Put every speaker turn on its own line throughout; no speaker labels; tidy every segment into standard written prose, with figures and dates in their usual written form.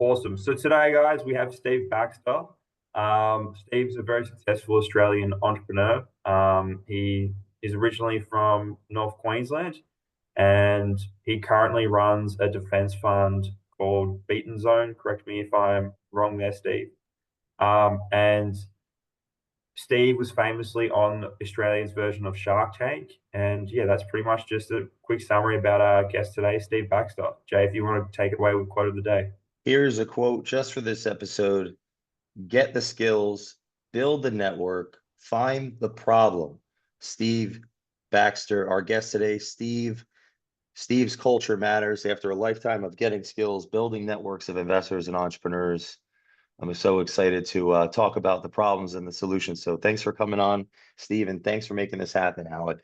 Awesome. So today, guys, we have Steve Baxter. Steve's a very successful Australian entrepreneur. He is originally from North Queensland, and he currently runs a defense fund called Beaten Zone. Correct me if I'm wrong there, Steve. And Steve was famously on Australia's version of Shark Tank. And yeah, that's pretty much just a quick summary about our guest today, Steve Baxter. Jay, if you want to take it away with quote of the day.
Here's a quote just for this episode. Get the skills, build the network, find the problem. Steve Baxter, our guest today. Steve's culture matters. After a lifetime of getting skills, building networks of investors and entrepreneurs, I'm so excited to talk about the problems and the solutions. So thanks for coming on, Steve, and thanks for making this happen, Aleck.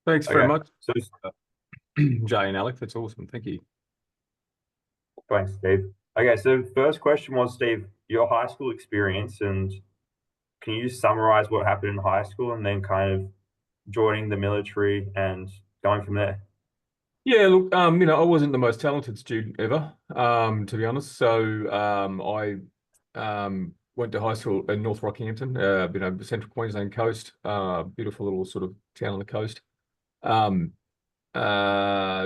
Thanks very much.
So,
Jay and Alex, that's awesome. Thank you.
thanks, Steve. Okay, so first question was, Steve, your high school experience, and can you just summarize what happened in high school and then kind of joining the military and going from there?
Yeah, look, I wasn't the most talented student ever, to be honest. So I went to high school in North Rockhampton, Central Queensland coast, beautiful little sort of town on the coast.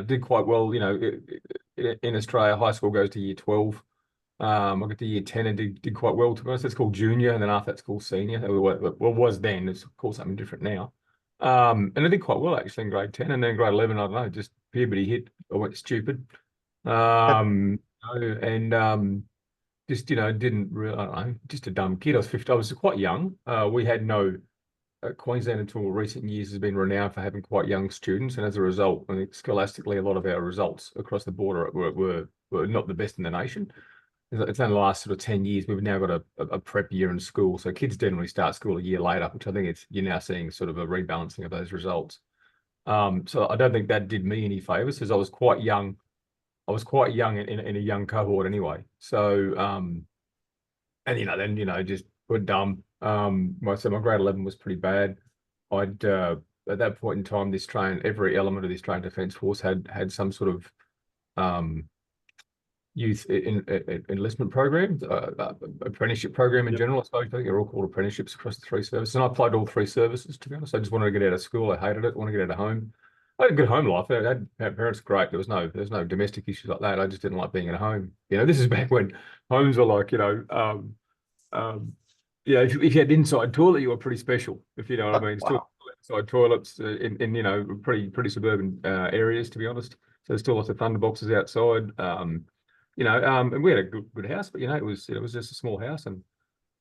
Did quite well, in Australia, high school goes to year 12. I got to year 10 and did quite well, to be honest. It's called junior, and then after that's called senior. Well, was then, it's called something different now. And I did quite well actually in grade 10, and then grade 11, I don't know, just puberty hit. I went stupid. Just, didn't really, I don't know, just a dumb kid. I was 50, I was quite young. We had no, Queensland until recent years has been renowned for having quite young students. And as a result, I think scholastically, a lot of our results across the border were not the best in the nation. It's only the last sort of 10 years, we've now got a prep year in school. So kids generally start school a year later, which I think you're now seeing sort of a rebalancing of those results. So I don't think that did me any favors because I was quite young. I was quite young in a young cohort anyway. So, just we're dumb. So my grade 11 was pretty bad. At that point in time, every element of the Australian Defence Force had some sort of youth enlistment program, apprenticeship program in general. I suppose I think they're all called apprenticeships across the three services. And I applied to all three services, to be honest. I just wanted to get out of school. I hated it. I wanted to get out of home. I had a good home life. Our parents were great. There was no domestic issues like that. I just didn't like being at home. This is back when homes were like, if you had an inside toilet, you were pretty special, if you know what I mean. Still inside toilets in pretty suburban areas, to be honest. So there's still lots of thunder boxes outside. And we had a good house, but it was just a small house, and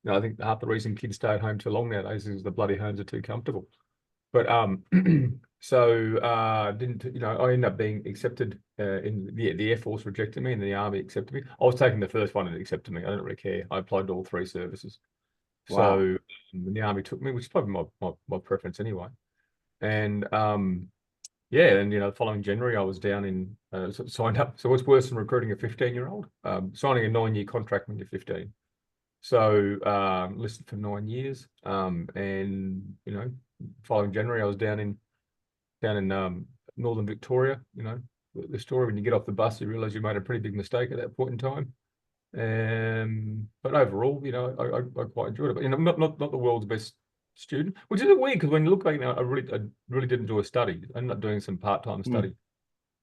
I think half the reason kids stay at home too long nowadays is the bloody homes are too comfortable. But so I ended up being accepted in the Air Force rejected me, and the Army accepted me. I was taking the first one and accepted me. I didn't really care. I applied to all three services. Wow. So the Army took me, which is probably my preference anyway. And the following January, I was down in, signed up. So what's worse than recruiting a 15-year-old? Signing a 9-year contract when you're 15. So listed for 9 years. Following January, I was down in Northern Victoria. The story, when you get off the bus, you realise you made a pretty big mistake at that point in time. But overall, I quite enjoyed it. But I'm not the world's best student, which is weird because when you look back now, I really did enjoy study. I ended up doing some part-time study,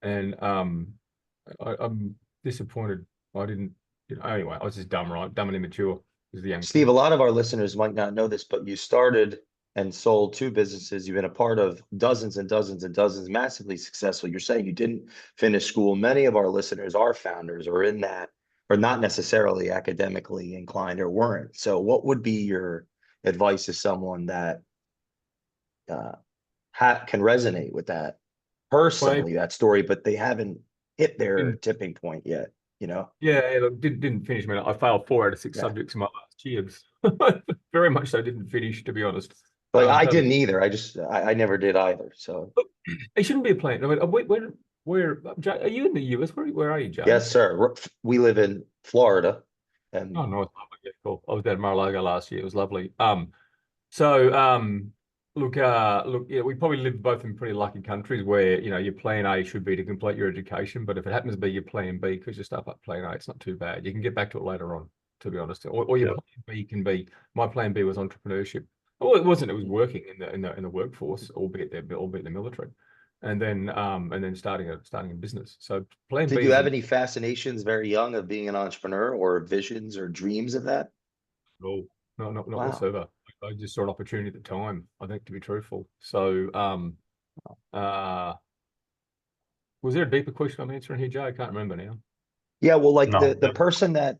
and I'm disappointed I didn't. Anyway, I was just dumb, right? Dumb and immature. As the young
Steve,
kid.
a lot of our listeners might not know this, but you started and sold 2 businesses. You've been a part of dozens and dozens and dozens, massively successful. You're saying you didn't finish school. Many of our listeners are founders or in that, or not necessarily academically inclined or weren't. So what would be your advice to someone that can resonate with that personally, that story, but they haven't hit their tipping point yet,
Yeah, look, didn't finish. I failed 4 out of 6 subjects in my last year. Very much so didn't finish, to be honest.
But I didn't either. I never did either. So
it shouldn't be a plan. I mean, where are you in the US? Where are you, Jay?
Yes, sir. We live in Florida. And
no, it's lovely. Yeah, cool. I was down in Mar-a-Lago last year. It was lovely. Look, yeah, we probably live both in pretty lucky countries where, your plan A should be to complete your education, but if it happens to be your plan B because you stuff up plan A, it's not too bad. You can get back to it later on, to be honest. Or your
Yeah.
plan B can be, my plan B was entrepreneurship. Well, it wasn't, it was working in the workforce, albeit the military. And then starting a business. So plan
Did
B
you
is
have any fascinations very young of being an entrepreneur or visions or dreams of that?
no, not
Wow.
whatsoever. I just saw an opportunity at the time, I think, to be truthful. So uh was there a deeper question I'm answering here, Joe? I can't remember now.
Yeah, well, like
No.
the person that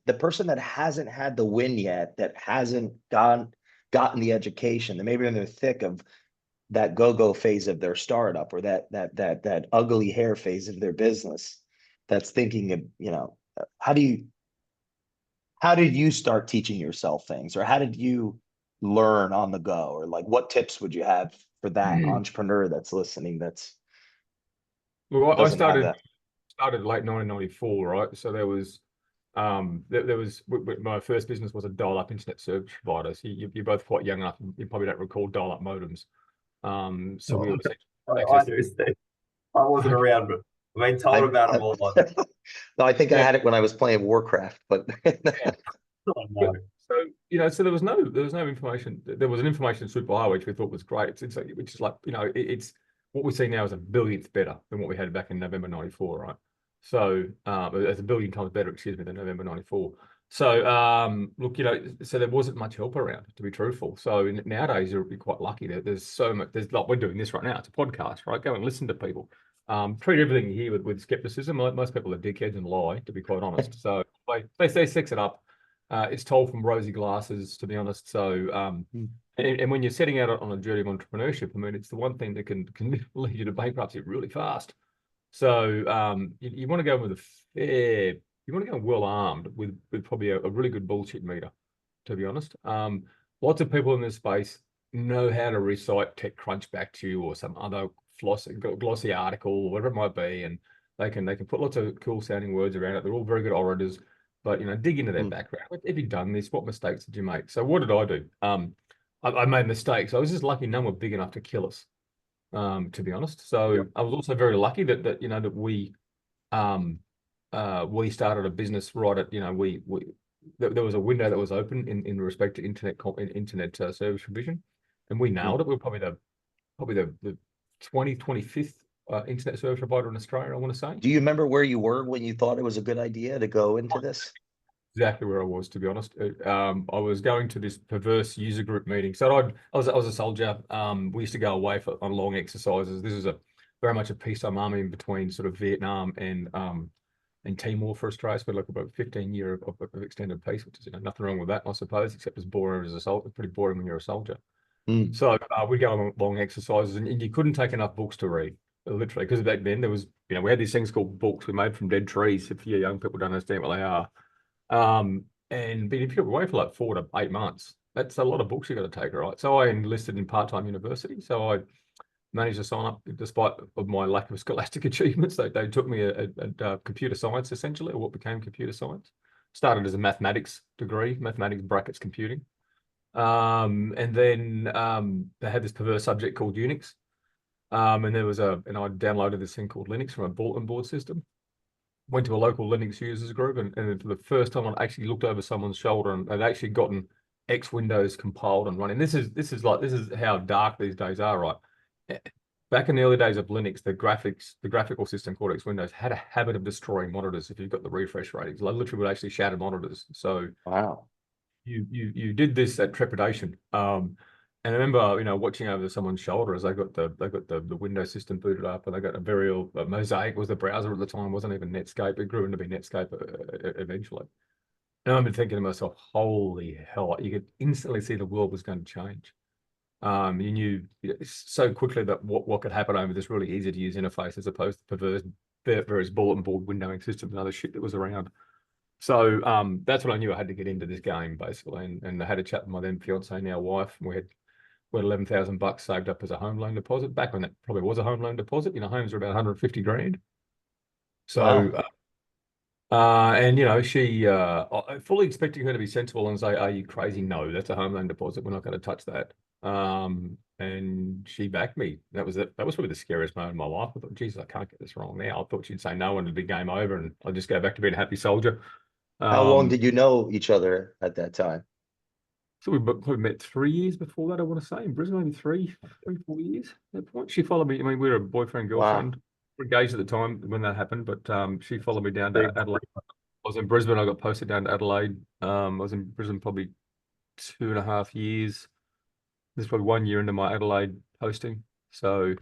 hasn't had the win yet, that hasn't gotten the education, that maybe in the thick of that go-go phase of their startup or that ugly hair phase of their business, that's thinking of, how did you start teaching yourself things, or how did you learn on the go, or like what tips would you have for that entrepreneur that's listening that's
Well, I
doesn't have
started
that?
late 1994, right? So there was my first business was a dial-up internet service provider. So you're both quite young enough, you probably don't recall dial-up modems. So we were
I do, Steve. I wasn't
okay.
around, but I've been told
I,
about
I
them all.
no, I think I
Yeah.
had it when I was playing Warcraft, but
Oh, no.
So there was no information. There was an information superhighway which we thought was great. It's like, which is like, it's what we see now is a billionth better than what we had back in November 94, right? So it's a billion times better, excuse me, than November 94. So look, so there wasn't much help around, to be truthful. So nowadays you'll be quite lucky that there's so much. There's like we're doing this right now. It's a podcast, right? Go and listen to people. Treat everything you hear with skepticism. Most people are dickheads and lie, to be quite honest. So they sex it up. It's told from rosy glasses, to be honest. So, and when you're setting out on a journey of entrepreneurship, I mean, it's the one thing that can lead you to bankruptcy really fast. So, you want to go with you want to go well armed with probably a really good bullshit meter, to be honest. Lots of people in this space know how to recite TechCrunch back to you or some other glossy article or whatever it might be, and they can put lots of cool sounding words around it. They're all very good orators. But dig into their background. Have you done this? What mistakes did you make? So what did I do? I made mistakes. I was just lucky none were big enough to kill us, to be honest. So
Yep.
I was also very lucky that we started a business right at there was a window that was open in respect to internet service provision, and we nailed it. We were probably the 25th internet service provider in Australia, I want to say.
Do you remember where you were when you thought it was a good idea to go into this?
Exactly where I was, to be honest. I was going to this perverse user group meeting. So I was a soldier. We used to go away on long exercises. This is very much a peacetime army in between sort of Vietnam and Timor for Australia. So like about 15 year of extended peace, which is nothing wrong with that, I suppose, except it's boring as a soldier. Pretty boring when you're a soldier. So we'd go on long exercises, and you couldn't take enough books to read, literally, because back then there was, we had these things called books we made from dead trees. If you young people don't understand what they are. But if you're away for like 4 to 8 months, that's a lot of books you got to take, right? So I enlisted in part-time university. So I managed to sign up despite of my lack of scholastic achievements. They took me a computer science, essentially, or what became computer science. Started as a mathematics degree, mathematics brackets computing. And then they had this perverse subject called Unix. And I downloaded this thing called Linux from a bulletin board system. Went to a local Linux users group, and for the first time I actually looked over someone's shoulder and they'd actually gotten X Windows compiled and running. This is how dark these days are, right? Back in the early days of Linux, the graphical system called X Windows had a habit of destroying monitors if you've got the refresh ratings. Like literally would actually shatter monitors. So
Wow.
you did this at trepidation. And I remember, watching over someone's shoulder as they got the Windows system booted up, and they got a very old Mosaic was the browser at the time. It wasn't even Netscape. It grew into be Netscape eventually. And I've been thinking to myself, holy hell! You could instantly see the world was going to change. You knew so quickly that what could happen over this really easy to use interface as opposed to various bulletin board windowing systems and other shit that was around. So that's what I knew I had to get into this game basically, and I had a chat with my then fiance, now wife, and we had $11,000 saved up as a home loan deposit back when that probably was a home loan deposit. Homes are about 150 grand. So, and she, fully expecting her to be sensible and say, "Are you crazy? No, that's a home loan deposit. We're not going to touch that." And and she backed me. That was probably the scariest moment of my life. I thought, Jesus, I can't get this wrong now. I thought she'd say no and it'd be game over, and I'd just go back to being a happy soldier.
How long did you know each other at that time?
So we probably met 3 years before that, I want to say, in Brisbane, maybe 4 years at that point. She followed me. I mean, we were a boyfriend, girlfriend.
Wow.
We were engaged at the time when that happened, but she followed me down to
Big.
Adelaide. I was in Brisbane. I got posted down to Adelaide. I was in Brisbane probably 2.5 years. This is probably 1 year into my Adelaide posting. So,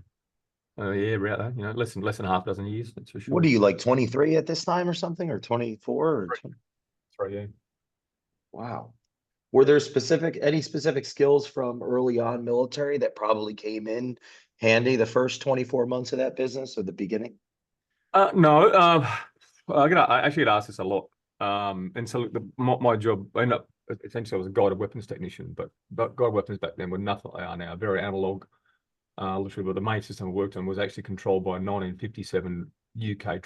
yeah, about that, you know, less than half a dozen years, that's for sure.
What are you, like 23 at this time or something, or 24 or 20?
Sorry, yeah.
Wow. Were there any specific skills from early on military that probably came in handy the first 24 months of that business or the beginning?
No, I actually get asked this a lot. And so look, my job, I ended up essentially I was a guided weapons technician, but guided weapons back then were nothing like they are now, very analog. Literally, but the main system I worked on was actually controlled by a 1957 UK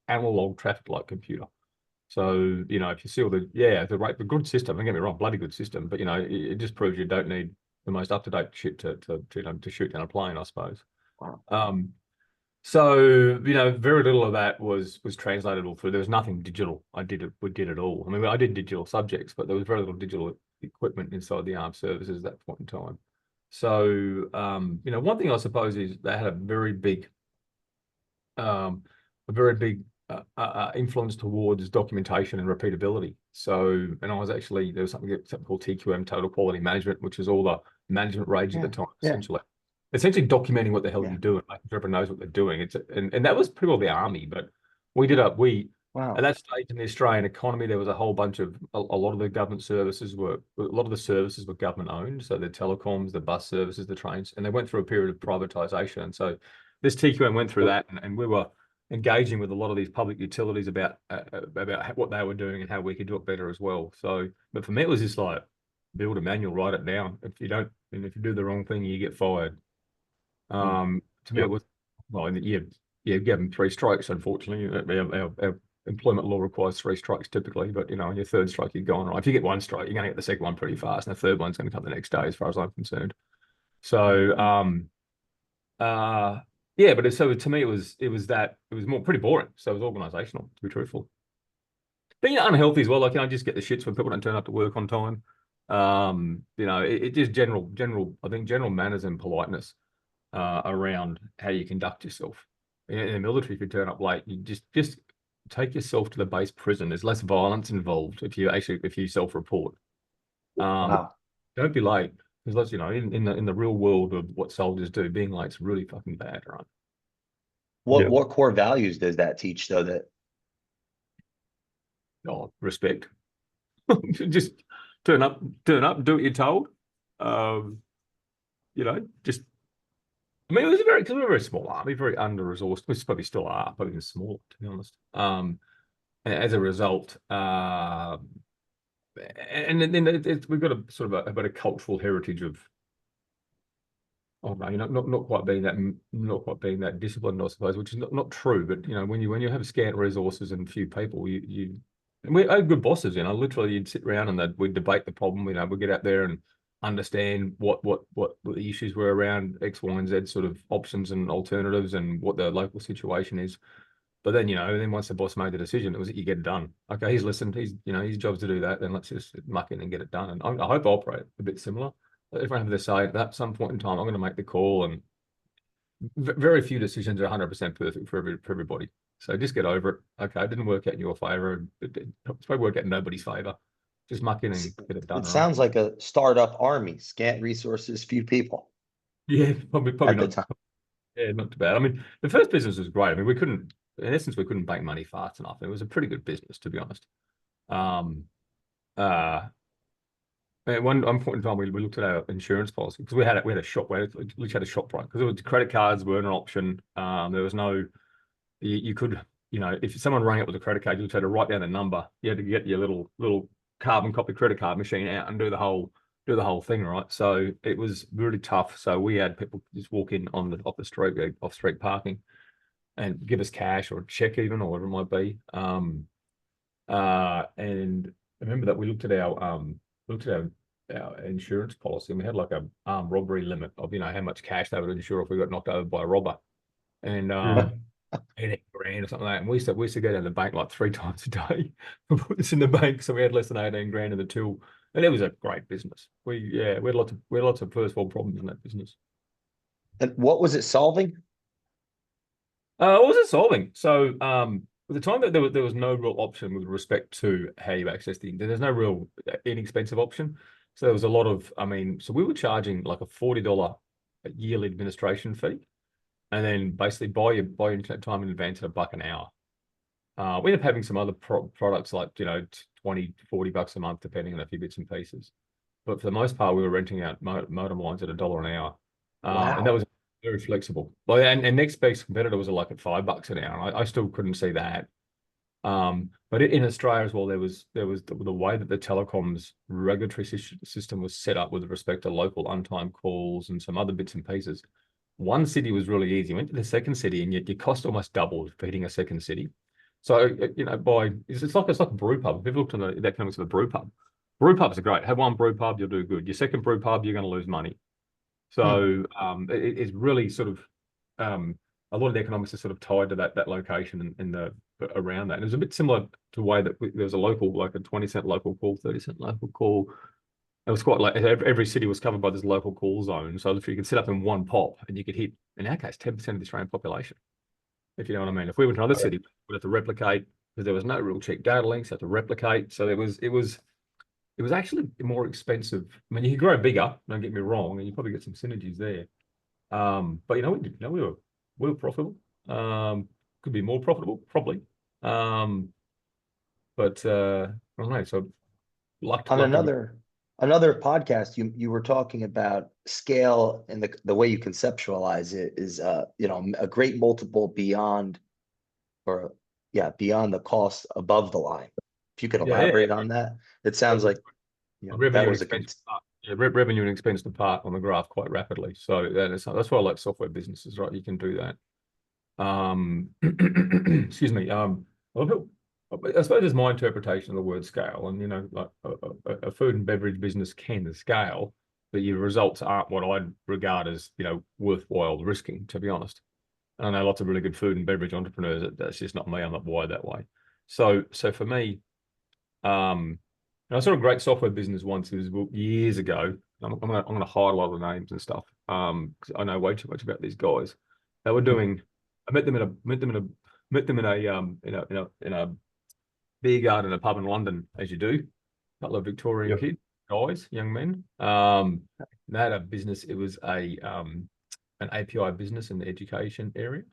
analog traffic light computer. So, you know, if you see all the good system, don't get me wrong, bloody good system, but you know, it just proves you don't need the most up-to-date shit to shoot down a plane, I suppose.
Wow.
So, you know, very little of that was translatable through. There was nothing digital. We did it all. I mean, I did digital subjects, but there was very little digital equipment inside the armed services at that point in time. So, you know, one thing I suppose is they had a very big influence towards documentation and repeatability. So, and I was actually, there was something called TQM, Total Quality Management, which is all the management rage at the time, essentially documenting what the hell you're doing, making sure everyone knows what they're doing. And that was pretty well the army, but
Wow.
at that stage in the Australian economy, there was a whole bunch of, a lot of the government services were, a lot of the services were government owned. So the telecoms, the bus services, the trains, and they went through a period of privatization. And so this TQM went through that, and we were engaging with a lot of these public utilities about what they were doing and how we could do it better as well. So, but for me, it was just like, build a manual, write it down. If you do the wrong thing, you get fired. To me, it was, well, you give them 3 strikes, unfortunately. Our employment law requires 3 strikes typically, but you know, on your 3rd strike, you're gone. Right? If you get 1 strike, you're going to get the 2nd one pretty fast, and the 3rd one's going to come the next day, as far as I'm concerned. So, yeah, but so to me, it was more pretty boring. So it was organizational, to be truthful. Being unhealthy as well, like, you know, just get the shits when people don't turn up to work on time. You know, it just general manners and politeness around how you conduct yourself. In the military, if you turn up late, you just take yourself to the base prison. There's less violence involved if you self-report.
Wow.
Don't be late, because, you know, in the real world of what soldiers do, being late's really fucking bad, right?
What core values does that teach, though?
Respect. Just turn up, do what you're told. You know, just, I mean, because we were a very small army, very under-resourced. We probably still are, probably even smaller, to be honest. And as a result, and then we've got a sort of a cultural heritage of, oh no, you know, not quite being that disciplined, I suppose, which is not true. But you know, when you have scant resources and few people, and we had good bosses. You know, literally, you'd sit around and we'd debate the problem. You know, we'd get out there and understand what the issues were around X, Y, and Z sort of options and alternatives, and what the local situation is. But then, you know, once the boss made the decision, it was that you get it done. Okay, he's listened. His job's to do that. Then let's just muck in and get it done. And I hope I operate a bit similar. Everyone have to say at some point in time, I'm going to make the call, and very few decisions are 100% perfect for everybody. So just get over it. Okay, it didn't work out in your favor. It's probably work out in nobody's favor. Just muck in and get it done.
It sounds like a startup army, scant resources, few people.
Yeah, probably
at the
not.
time.
Yeah, not too bad. I mean, the first business was great. I mean, we couldn't make money fast enough. It was a pretty good business, to be honest. At one point in time, we looked at our insurance policy, because we had a shop. We had a shop right, because credit cards weren't an option. There was no, you could, you know, if someone rang up with a credit card, you just had to write down the number. You had to get your little carbon copy credit card machine out and do the whole thing, right? So it was really tough. So we had people just walk in off street parking, and give us cash or a check even, or whatever it might be. And I remember that we looked at our our insurance policy, and we had like a armed robbery limit of, you know, how much cash they would insure if we got knocked over by a robber. And 18 grand or something like that. And we used to go down to the bank like 3 times a day and put this in the bank. So we had less than 18 grand in the till. And it was a great business. We had lots of first world problems in that business.
And what was it solving?
What was it solving? So at the time that there was no real option with respect to how you access the internet. There's no real inexpensive option. So there was a lot of, I mean, so we were charging like a $40 yearly administration fee, and then basically buy your internet time in advance at $1 an hour. We ended up having some other products like, you know, 20 to 40 bucks a month, depending on a few bits and pieces. But for the most part, we were renting out modem lines at $1 an hour. And that was very flexible. Well, and next best competitor was like at $5 an hour. I still couldn't see that. But in Australia as well, there was the way that the telecoms regulatory system was set up with respect to local untimed calls and some other bits and pieces. One city was really easy. You went to the second city, and yet your cost almost doubled for hitting a second city. So, you know, it's like a brew pub. If you've looked at the economics of a brew pubs are great. Have one brew pub, you'll do good. Your second brew pub, you're going to lose money. So it's really sort of a lot of the economics is sort of tied to that location and the around that. And it was a bit similar to the way that there was a local, like a 20-cent local call, 30-cent local call. It was quite like every city was covered by this local call zone. So if you could set up in one pop and you could hit, in our case, 10% of the Australian population, if you know what I mean. If we went to another city, we'd have to replicate because there was no real cheap data links, had to replicate. So it was actually more expensive. I mean, you could grow bigger, don't get me wrong, and you probably get some synergies there. But you know, we were profitable. Could be more profitable, probably. But I don't know. So
On another podcast, you were talking about scale, and the way you conceptualize it is you know, a great multiple beyond the cost above the line. If you could elaborate on that, it sounds like, you know, that was
revenue and expense depart on the graph quite rapidly. So that's why I like software businesses, right? You can do that. Excuse me. I suppose it's my interpretation of the word scale, and you know, like a food and beverage business can scale, but your results aren't what I'd regard as, you know, worthwhile risking, to be honest. And I know lots of really good food and beverage entrepreneurs. That's just not me. I'm not wired that way. So for me, I saw a great software business once. It was years ago. I'm gonna hide a lot of the names and stuff because I know way too much about these guys. They were doing. I met them in a beer garden, a pub in London, as you do. A couple of Victorian young men. They had a business. It was an API business in the education area,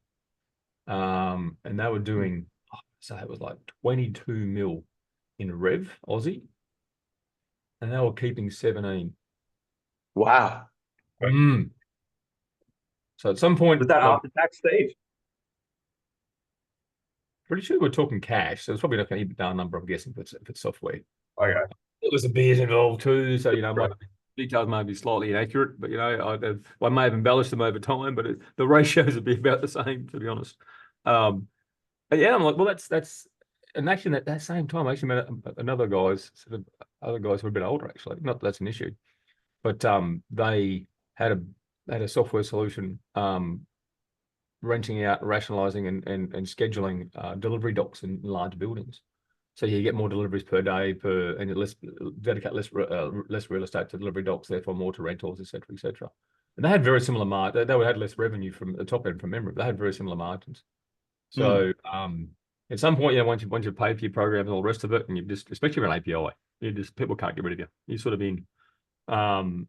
and they were doing. So it was like 22 mil in rev Aussie, and they were keeping 17.
Wow.
So at some point,
was that after tax stage?
Pretty sure we're talking cash, so it's probably not an EBITDA number, I'm guessing, if it's software.
Okay.
It was the beers involved too, so you know, my details may be slightly inaccurate, but you know, I may have embellished them over time, but the ratios would be about the same, to be honest. But yeah, I'm like, well, that's, and actually at that same time, I actually met other guys who were a bit older, actually. Not that that's an issue, but they had a software solution. Renting out, rationalizing, and scheduling delivery docks in large buildings, so you get more deliveries per day and dedicate less real estate to delivery docks, therefore more to rentals, etc., etc. And they had very similar margins. They would have less revenue from the top end from memory, but they had very similar margins. So at some point, you know, once you pay for your programs and all the rest of it, and you just, especially with an API, people can't get rid of you. You're sort of in.
For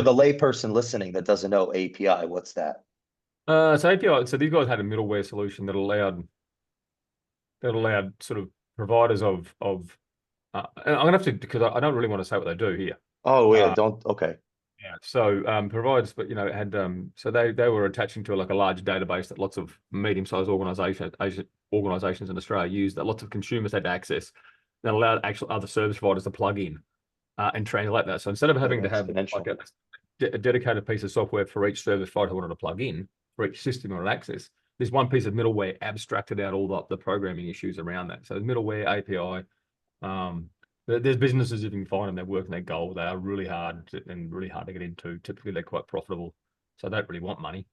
the layperson listening that doesn't know API, what's that?
So API, so these guys had a middleware solution that allowed sort of providers of and I'm gonna have to, because I don't really want to say what they do here.
Oh yeah, okay.
Yeah. So providers, but you know, had so they were attaching to like a large database that lots of medium-sized organizations in Australia use, that lots of consumers had access, that allowed actual other service providers to plug in and translate that. So instead of having to have like a dedicated piece of software for each service provider who wanted to plug in, for each system or access, there's one piece of middleware abstracted out all the programming issues around that. So middleware, API, There's businesses, if you can find them, they're working their goal. They are really hard and really hard to get into. Typically, they're quite profitable, so they don't really want money.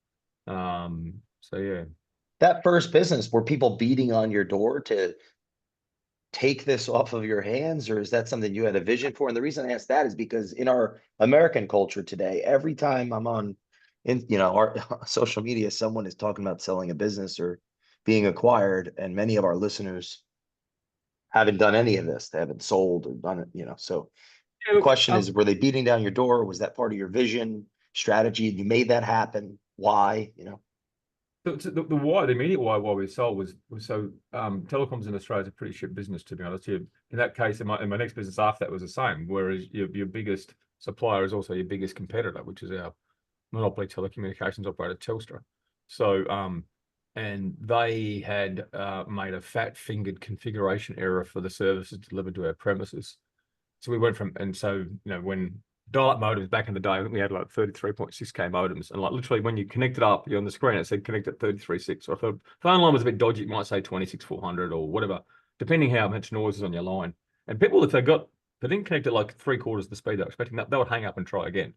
So yeah.
That first business, were people beating on your door to take this off of your hands, or is that something you had a vision for? And the reason I ask that is because in our American culture today, every time I'm on our social media, someone is talking about selling a business or being acquired, and many of our listeners haven't done any of this. They haven't sold or done it, so
Yeah,
the
look,
question is, were they beating down your door? Was that part of your vision, strategy? You made that happen. Why?
the why, the immediate why we sold was so telecoms in Australia is a pretty shit business, to be honest. In that case, in my next business after that was the same. Whereas your biggest supplier is also your biggest competitor, which is our monopoly telecommunications operator Telstra. So and they had made a fat-fingered configuration error for the services delivered to our premises. So we went from, and so when dial-up modems back in the day, we had like 33.6K modems, and like literally when you connect it up, you're on the screen, it said connect at 33.6. Or if the phone line was a bit dodgy, it might say 26.400 or whatever, depending how much noise is on your line. And people, if they didn't connect at like 3/4 the speed they were expecting, that they would hang up and try again.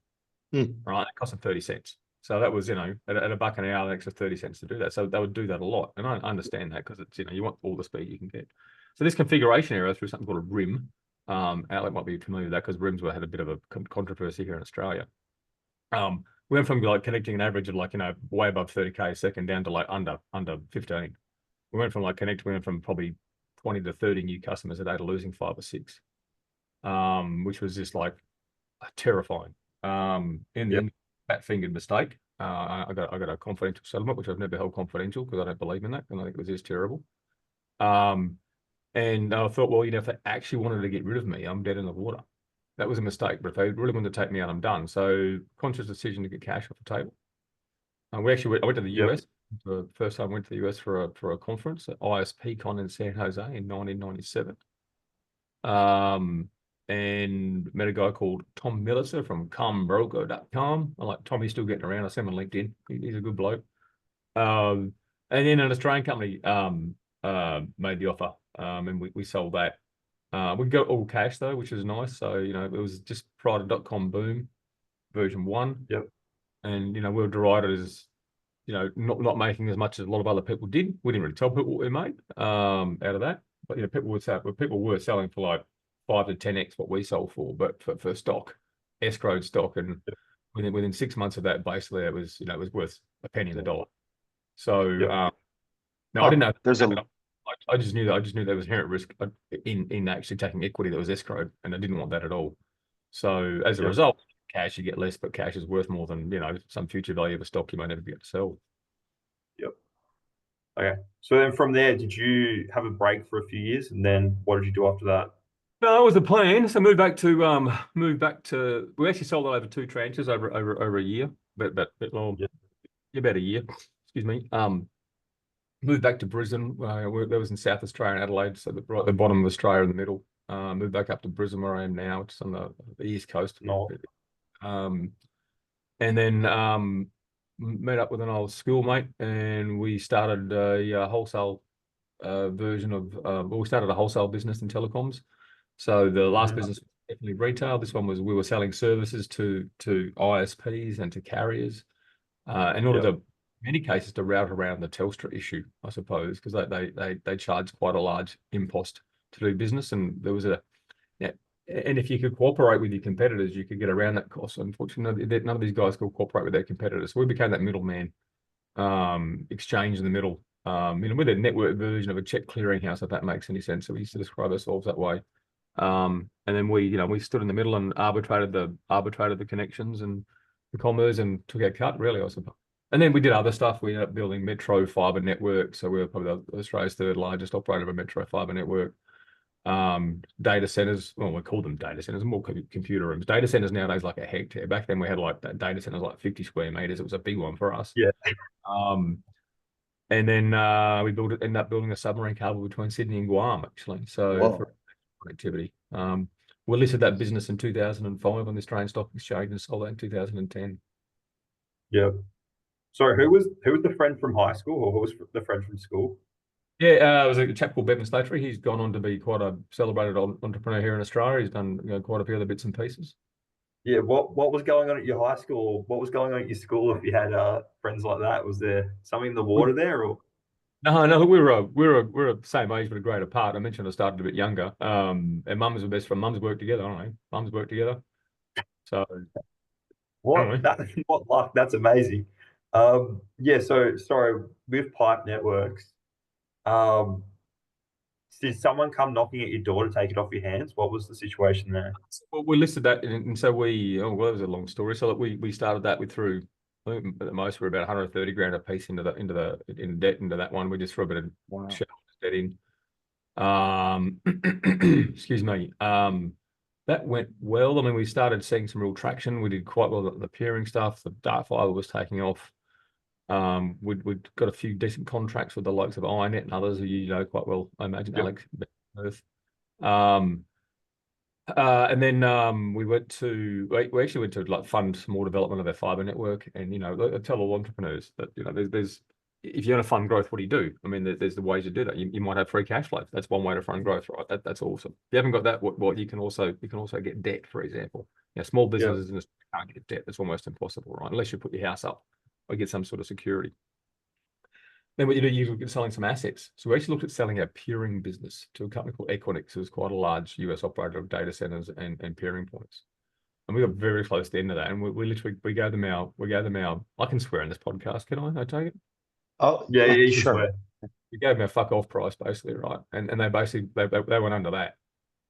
Right? It cost them 30 cents. So that was, at $1 an hour, an extra 30 cents to do that. So they would do that a lot. And I understand that because it's, you want all the speed you can get. So this configuration error through something called a RIM, Aleck might be familiar with that because RIMs had a bit of a controversy here in Australia. We went from like connecting an average of like, way above 30K a second down to like under 15. We went from probably 20 to 30 new customers a day to losing 5 or 6, which was just like terrifying. In the end, fat-fingered mistake. I got a confidential settlement, which I've never held confidential because I don't believe in that, and I think it was just terrible. And I thought, well, if they actually wanted to get rid of me, I'm dead in the water. That was a mistake. But if they really wanted to take me out, I'm done. So conscious decision to get cash off the table. I went to the US. The first time I went to the US for a conference at ISPCon in San Jose in 1997. And met a guy called Tom Millicer from combroker.com. I like Tom, he's still getting around. I see him on LinkedIn. He's a good bloke. And then an Australian company made the offer, and we sold that. We got all cash though, which is nice. So it was just prior to .com boom, version 1.
Yep.
And we were derided as not making as much as a lot of other people did. We didn't really tell people what we made out of that, but people were selling for like 5 to 10x what we sold for, but for stock, escrowed stock, and within 6 months of that, basically it was worth a penny in the dollar. So no, I didn't know. I just knew there was inherent risk in actually taking equity that was escrowed, and I didn't want that at all. So as a result, cash you get less, but cash is worth more than some future value of a stock you might never be able to sell.
Yep. Okay. So then from there, did you have a break for a few years, and then what did you do after that?
No, that was the plan. So moved back to. We actually sold it over 2 tranches over a year, but long, about a year. Excuse me. Moved back to Brisbane. That was in South Australia and Adelaide, so right at the bottom of Australia in the middle. Moved back up to Brisbane where I am now, which is on the east coast.
No.
And then met up with an old schoolmate, and we started a wholesale version of. We started a wholesale business in telecoms. So the last business was definitely retail. This one was we were selling services to ISPs and to carriers, in order to, in many cases, to route around the Telstra issue, I suppose, because they charge quite a large impost to do business, and there was and if you could cooperate with your competitors, you could get around that cost. Unfortunately, none of these guys could cooperate with their competitors, so we became that middleman, exchange in the middle. With a network version of a check clearinghouse, if that makes any sense. So we used to describe ourselves that way. And then we stood in the middle and arbitrated the connections and the commerce and took our cut, really, I suppose. And then we did other stuff. We ended up building metro fiber networks. So we were probably Australia's 3rd largest operator of a metro fiber network. Data centers, well, we call them data centers, more computer rooms. Data centers nowadays like a hectare. Back then we had like data centers like 50 square meters. It was a big one for us.
Yeah.
And then we ended up building a submarine cable between Sydney and Guam, actually. So for connectivity. We listed that business in 2005 on the Australian Stock Exchange and sold that in 2010.
Yeah. So who was the friend from high school, or who was the friend from school?
Yeah, it was a chap called Bevan Slattery. He's gone on to be quite a celebrated entrepreneur here in Australia. He's done quite a few other bits and pieces.
Yeah, what was going on at your high school? What was going on at your school if you had friends like that? Was there something in the water there or?
No, we're the same age but a grade apart. I mentioned I started a bit younger. And mums were best friends. Mums worked together. I don't know. Mums worked together. So I don't
What
know.
that what luck? That's amazing. Yeah, so sorry, with pipe networks, um, did someone come knocking at your door to take it off your hands? What was the situation there?
Well, we listed that, and so well, it was a long story. So we started that with through I think at the most we're about 130 grand a piece into debt into that one. We just threw a bit of
Wow.
debt in. Excuse me. That went well. I mean, we started seeing some real traction. We did quite well at the peering stuff. The dark fiber was taking off. We'd got a few decent contracts with the likes of INET and others who you know quite well. I imagine
Yep.
Alex. And then we actually went to like fund some more development of our fiber network, and I tell all entrepreneurs that there's if you want to fund growth, what do you do? I mean, there's the ways to do that. You might have free cash flow. That's one way to fund growth, right? That's awesome. If you haven't got that, what you can also get debt, for example. Small
Yeah.
businesses can't get debt. That's almost impossible, right? Unless you put your house up or get some sort of security. Then what you do, you look at selling some assets. So we actually looked at selling our peering business to a company called Equinix, who's quite a large US operator of data centers and peering points. And we got very close to the end of that. And we literally gave them our I can swear in this podcast, can I? I take it.
Oh,
Yeah, you can
sure.
swear.
We gave them a fuck off price basically, right? And they basically they went under that,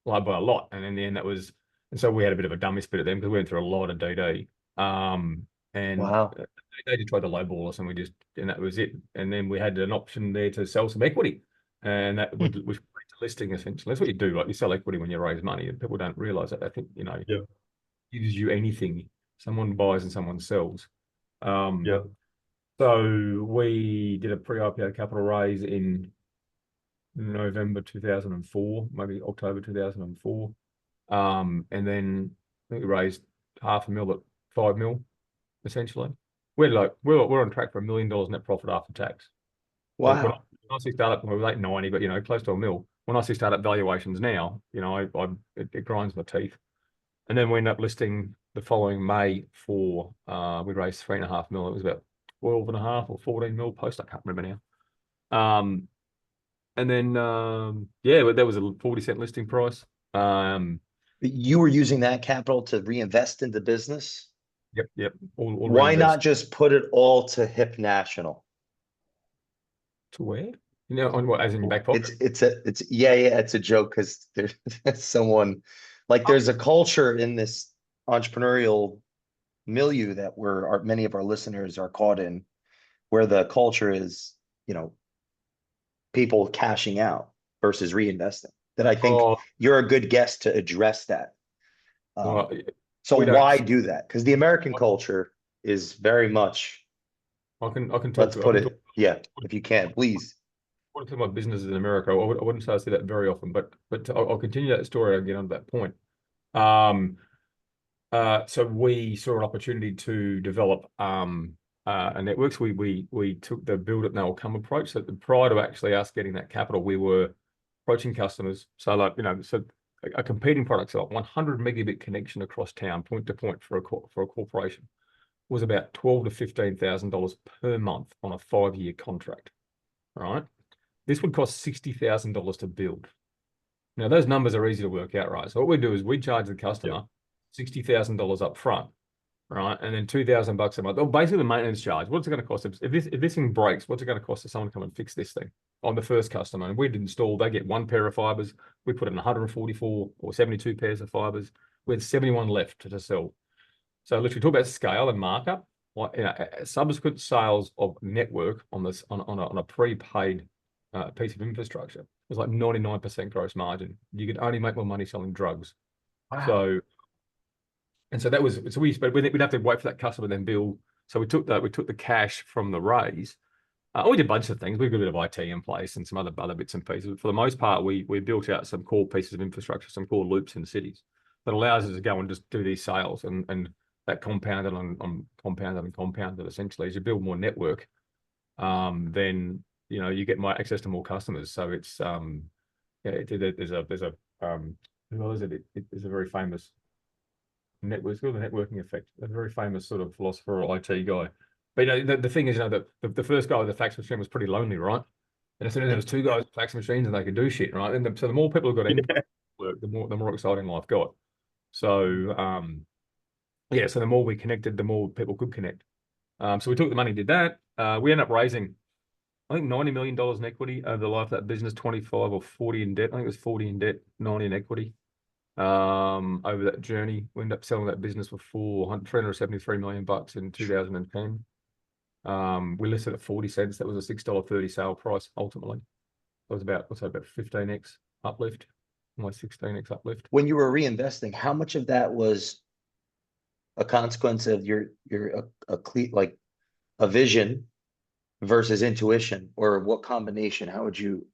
like by a lot. And in the end, and so we had a bit of a dummy spit at them because we went through a lot of DD. And
Wow.
they just tried to lowball us, and that was it. And then we had an option there to sell some equity, and that was listing essentially. That's what you do, like you sell equity when you raise money, and people don't realize that. They think
Yeah,
gives you anything. Someone buys and someone sells.
yeah.
So we did a pre-IPO capital raise in November 2004, maybe October 2004. And then I think we raised $500,000 at 5 mil, essentially. We're on track for $1 million net profit after tax. When
Wow.
I see startup, we were like 90, but close to $1 million. When I see startup valuations now, it grinds my teeth. And then we end up listing the following May for we raised $3.5 million. It was about 12.5 or 14 mil post. I can't remember now. And then but there was a 40-cent listing price.
You were using that capital to reinvest in the business?
Yep. All
Why
reinvest.
not just put it all to Hip National?
To where? On what, as in your back pocket?
It's a joke because there's someone there's a culture in this entrepreneurial milieu that many of our listeners are caught in, where the culture is, people cashing out versus reinvesting. That I think you're a good guest to address that.
Well,
So
we don't-
why do that? Because the American culture is very much,
I can talk
let's
to
put it, if you can, please.
I want to talk about businesses in America. I wouldn't say I see that very often, but I'll continue that story and get on to that point. So we saw an opportunity to develop a network. So we took the build it and they'll come approach. So prior to actually us getting that capital, we were approaching customers. So so a competing product, so 100 megabit connection across town, point to point for a corporation, was about $12,000 to $15,000 per month on a 5-year contract. Right. This would cost $60,000 to build. Now those numbers are easy to work out, right? So what we do is we charge the customer $60,000 up front, right, and then $2,000 a month. Or basically the maintenance charge. What's it going to cost? If this thing breaks, what's it going to cost if someone come and fix this thing on the first customer? And we'd install. They get 1 pair of fibers. We put in 144 or 72 pairs of fibers. We had 71 left to sell. So literally talk about scale and markup. Subsequent sales of network on a prepaid piece of infrastructure was like 99% gross margin. You could only make more money selling drugs.
Wow.
We'd have to wait for that customer to then bill. So we took the cash from the raise. We did a bunch of things. We got a bit of IT in place and some other bits and pieces. But for the most part, we built out some core pieces of infrastructure, some core loops in cities that allows us to go and just do these sales and that compounded essentially as you build more network. Then you know, you get more access to more customers. So it's yeah, there's a who is it? It's a very famous network. It's called the networking effect. A very famous sort of philosopher or IT guy. But you know, the thing is, you know, the first guy with the fax machine was pretty lonely, right? And as soon as there was two guys with fax machines and they could do shit, right? And so the more people who got into work, the more exciting life got. So yeah, so the more we connected, the more people could connect. So we took the money, did that. We ended up raising, I think, $90 million in equity over the life of that business, 25 or 40 in debt. I think it was 40 in debt, 90 in equity. Over that journey, we ended up selling that business for $373 million in 2010. We listed at 40 cents. That was a $6.30 sale price ultimately. It was about, what's that, about 15x uplift, almost 16x uplift.
When you were reinvesting, how much of that was a consequence of your like a vision versus intuition, or what combination? How would you?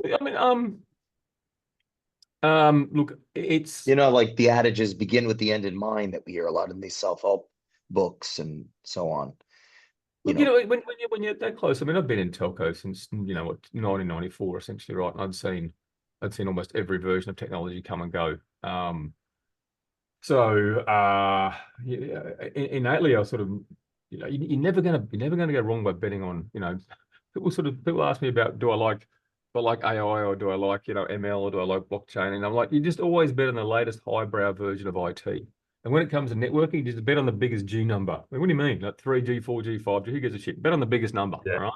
I mean, look, it's,
You know, like the adages begin with the end in mind that we hear a lot in these self-help books and so on.
look, you know, when you're that close, I mean, I've been in telco since, you know, what, 1994 essentially, right? And I'd seen almost every version of technology come and go. So innately, I sort of, you know, you're never gonna go wrong by betting on, you know, people ask me about, do I like AI, or do I like, you know, ML, or do I like blockchain? And I'm like, you just always bet on the latest highbrow version of IT. And when it comes to networking, you just bet on the biggest G number. I mean, what do you mean? Like 3G, 4G, 5G, who gives a shit? Bet on the biggest number,
Yeah.
right?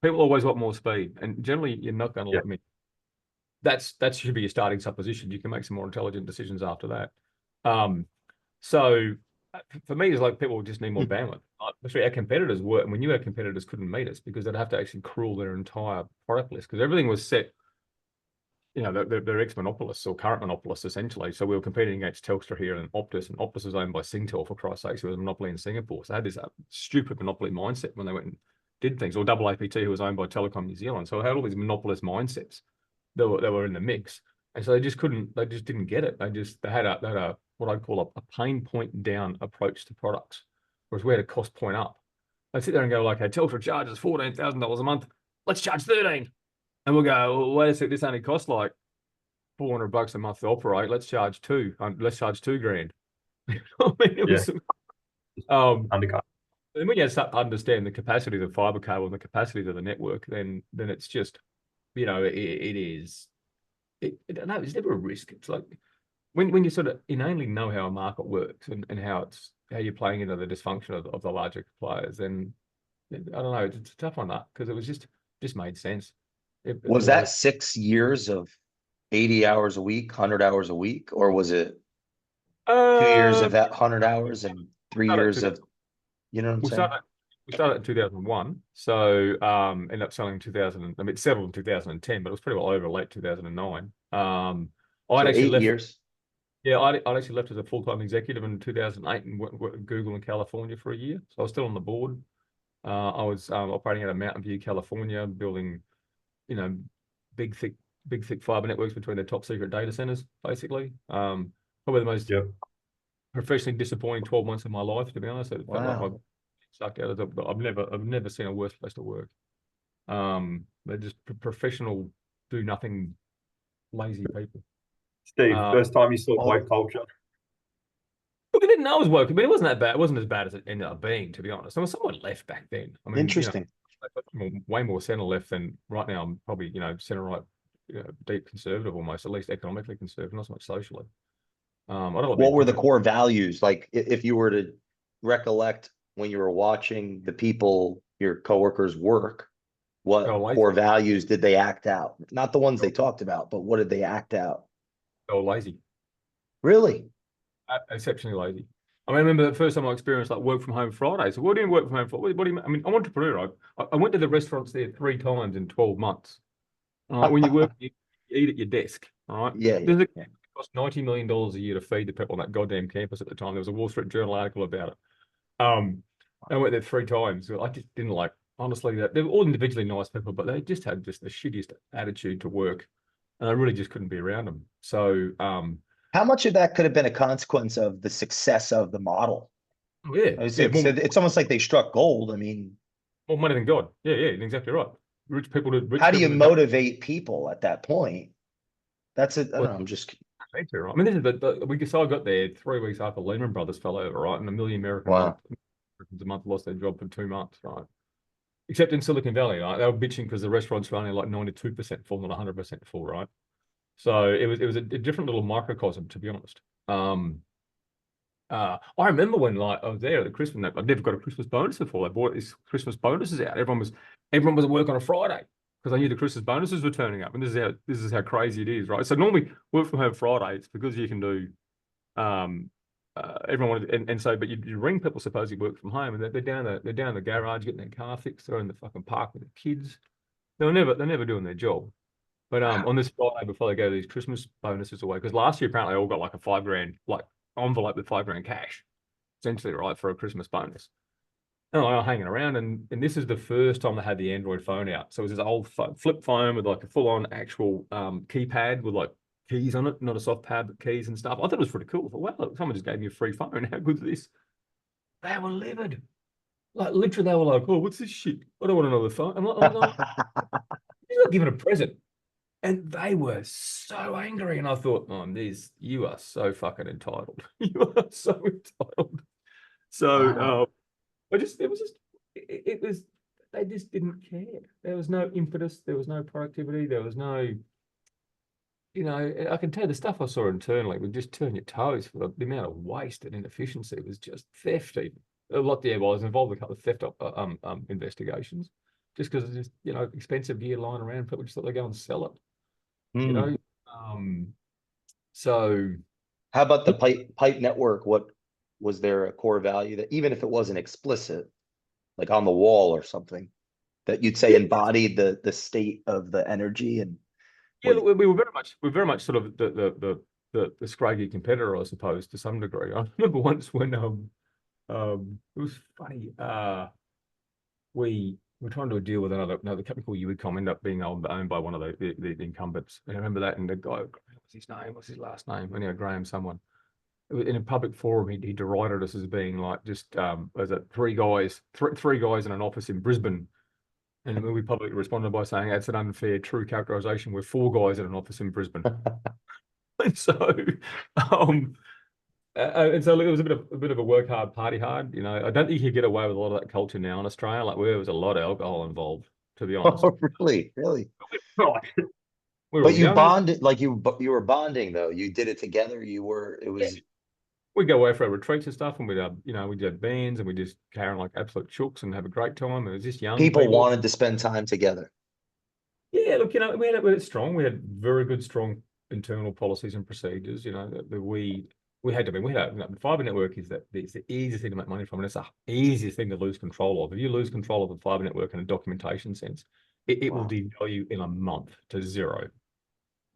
People always want more speed, and generally you're not going to let me. That should be your starting supposition. You can make some more intelligent decisions after that. So for me, it's like people just need more bandwidth. Especially our competitors were, and we knew our competitors couldn't meet us because they'd have to actually crawl their entire product list because everything was set. You know, they're ex-monopolists or current monopolists essentially. So we were competing against Telstra here and Optus was owned by Singtel, for Christ's sake. So it was a monopoly in Singapore. So they had this stupid monopoly mindset when they went and did things. Or Double APT, who was owned by Telecom New Zealand. So I had all these monopolist mindsets that were in the mix, and so they just didn't get it. They had a what I'd call a pain point down approach to products, whereas we had a cost point up. They sit there and go like, "Hey, Telstra charges $14,000 a month. Let's charge 13." And we'll go, well, wait a sec, this only costs like $400 a month to operate. Let's charge $2,000. You know what I mean, it was
Undercut.
and when you start to understand the capacity of the fiber cable and the capacity of the network, then it's just, you know, it's never a risk. It's like when you sort of inanely know how a market works and how you're playing into the dysfunction of the larger players, then I don't know, it's a tough one that because it was just made sense.
Was that 6 years of 80 hours a week, 100 hours a week, or was it 2 years of that 100 hours and 3 years of, you know what I'm saying?
We started in 2001, so ended up selling in 2000. I mean, it settled in 2010, but it was pretty well over late 2009. I'd actually
8
left.
years.
Yeah, I'd actually left as a full-time executive in 2008 and worked at Google in California for a year. So I was still on the board. I was operating out of Mountain View, California, building, you know, big thick fiber networks between the top secret data centers, basically. Probably the most professionally disappointing 12 months of my life, to be honest. It felt like I sucked out of the. I've never seen a worse place to work. They're just professional, do nothing, lazy people.
Steve, first time you saw woke culture?
Look, I didn't know it was woke. I mean, it wasn't that bad. It wasn't as bad as it ended up being, to be honest. There was someone left back then. I mean,
Interesting.
You know, way more center left than right now. I'm probably, you know, center right, you know, deep conservative almost, at least economically conservative, not so much socially. I don't know
What were the core values? Like if you were to recollect when you were watching the people, your coworkers work, what core values did they act out? Not the ones they talked about, but what did they act out?
Oh, lazy.
Really?
Exceptionally lazy. I mean, I remember the first time I experienced like work from home Friday. So what do you work from home for? What do you? I mean, I'm an entrepreneur. I went to the restaurants there 3 times in 12 months. When you work, you eat at your desk. All right.
Yeah.
It cost $90 million a year to feed the people on that goddamn campus at the time. There was a Wall Street Journal article about it. I went there 3 times. I just didn't like. Honestly, they were all individually nice people, but they just had the shittiest attitude to work, and I really just couldn't be around them. So,
how much of that could have been a consequence of the success of the model?
Yeah,
It's almost like they struck gold. I mean,
More money than God. Yeah, yeah, exactly right. Rich people to rich
How do you
people to
motivate people at that point? That's it. I don't know. I'm just
need to, right? I mean, this is so I got there 3 weeks after Lehman Brothers fell over, right? And a million
wow.
Americans a month lost their job for 2 months, right? Except in Silicon Valley, right? They were bitching because the restaurants were only like 92% full, not 100% full, right? So it was a different little microcosm, to be honest. I remember when like I was there at the Christmas. I've never got a Christmas bonus before. They bought these Christmas bonuses out. Everyone was at work on a Friday because I knew the Christmas bonuses were turning up, and this is how crazy it is, right? So normally work from home Friday, it's because you can do everyone wanted, and so but you ring people supposedly work from home, and they're down the garage getting their car fixed. They're in the fucking park with the kids. They're never doing their job. But on this Friday before they go these Christmas bonuses away, because last year apparently I all got like a $5,000 like envelope with $5,000 cash, essentially, right, for a Christmas bonus. And I was hanging around, and this is the first time they had the Android phone out. So it was this old flip phone with like a full-on actual keypad with like keys on it, not a soft pad, but keys and stuff. I thought it was pretty cool. I thought, wow, look, someone just gave me a free phone. How good is this? They were livid. Like literally, they were like, "Oh, what's this shit? I don't want another phone." I'm like, "You're not giving a present." And they were so angry. And I thought, oh, you are so fucking entitled. You are so entitled. So
Wow.
it was, they just didn't care. There was no impetus. There was no productivity. There was no, I can tell you the stuff I saw internally would just turn your toes for the amount of waste and inefficiency. It was just theft. Even. A lot there was involved in a couple of theft investigations just because it's just, expensive gear lying around. People just thought they'd go and sell it. You
Hmm.
know, so
How about the pipe network? What was there a core value that even if it wasn't explicit, like on the wall or something, that you'd say
yeah,
embodied the state of the energy and
yeah,
what?
look, we were very much sort of the scraggy competitor, I suppose, to some degree. I remember once when it was funny. We were trying to do a deal with another company called Uecom, ended up being owned by one of the incumbents. And I remember that, and the guy, what's his name? What's his last name? Anyway, Graham, someone. In a public forum, he derided us as being like just as a three guys in an office in Brisbane, and we publicly responded by saying that's an unfair, true characterization. We're four guys in an office in Brisbane, and so um, and so it was a bit of a work hard, party hard. I don't think you get away with a lot of that culture now in Australia. Like where there was a lot of alcohol involved, to be honest.
Oh, really? Really?
We were
But
all
you
young.
bonded, like you were bonding though. You did it together. It was
We'd go away for our retreats and stuff, and we'd have bands, and we just carry on like absolute chooks and have a great time. It was just young
people
people.
wanted to spend time together.
Yeah, look, we had strong. We had very good, strong internal policies and procedures. That we had to be. We had the fiber network it's the easiest thing to make money from, and it's the easiest thing to lose control of. If you lose control of the fiber network in a documentation sense, it will
Wow.
devalue in a month to zero.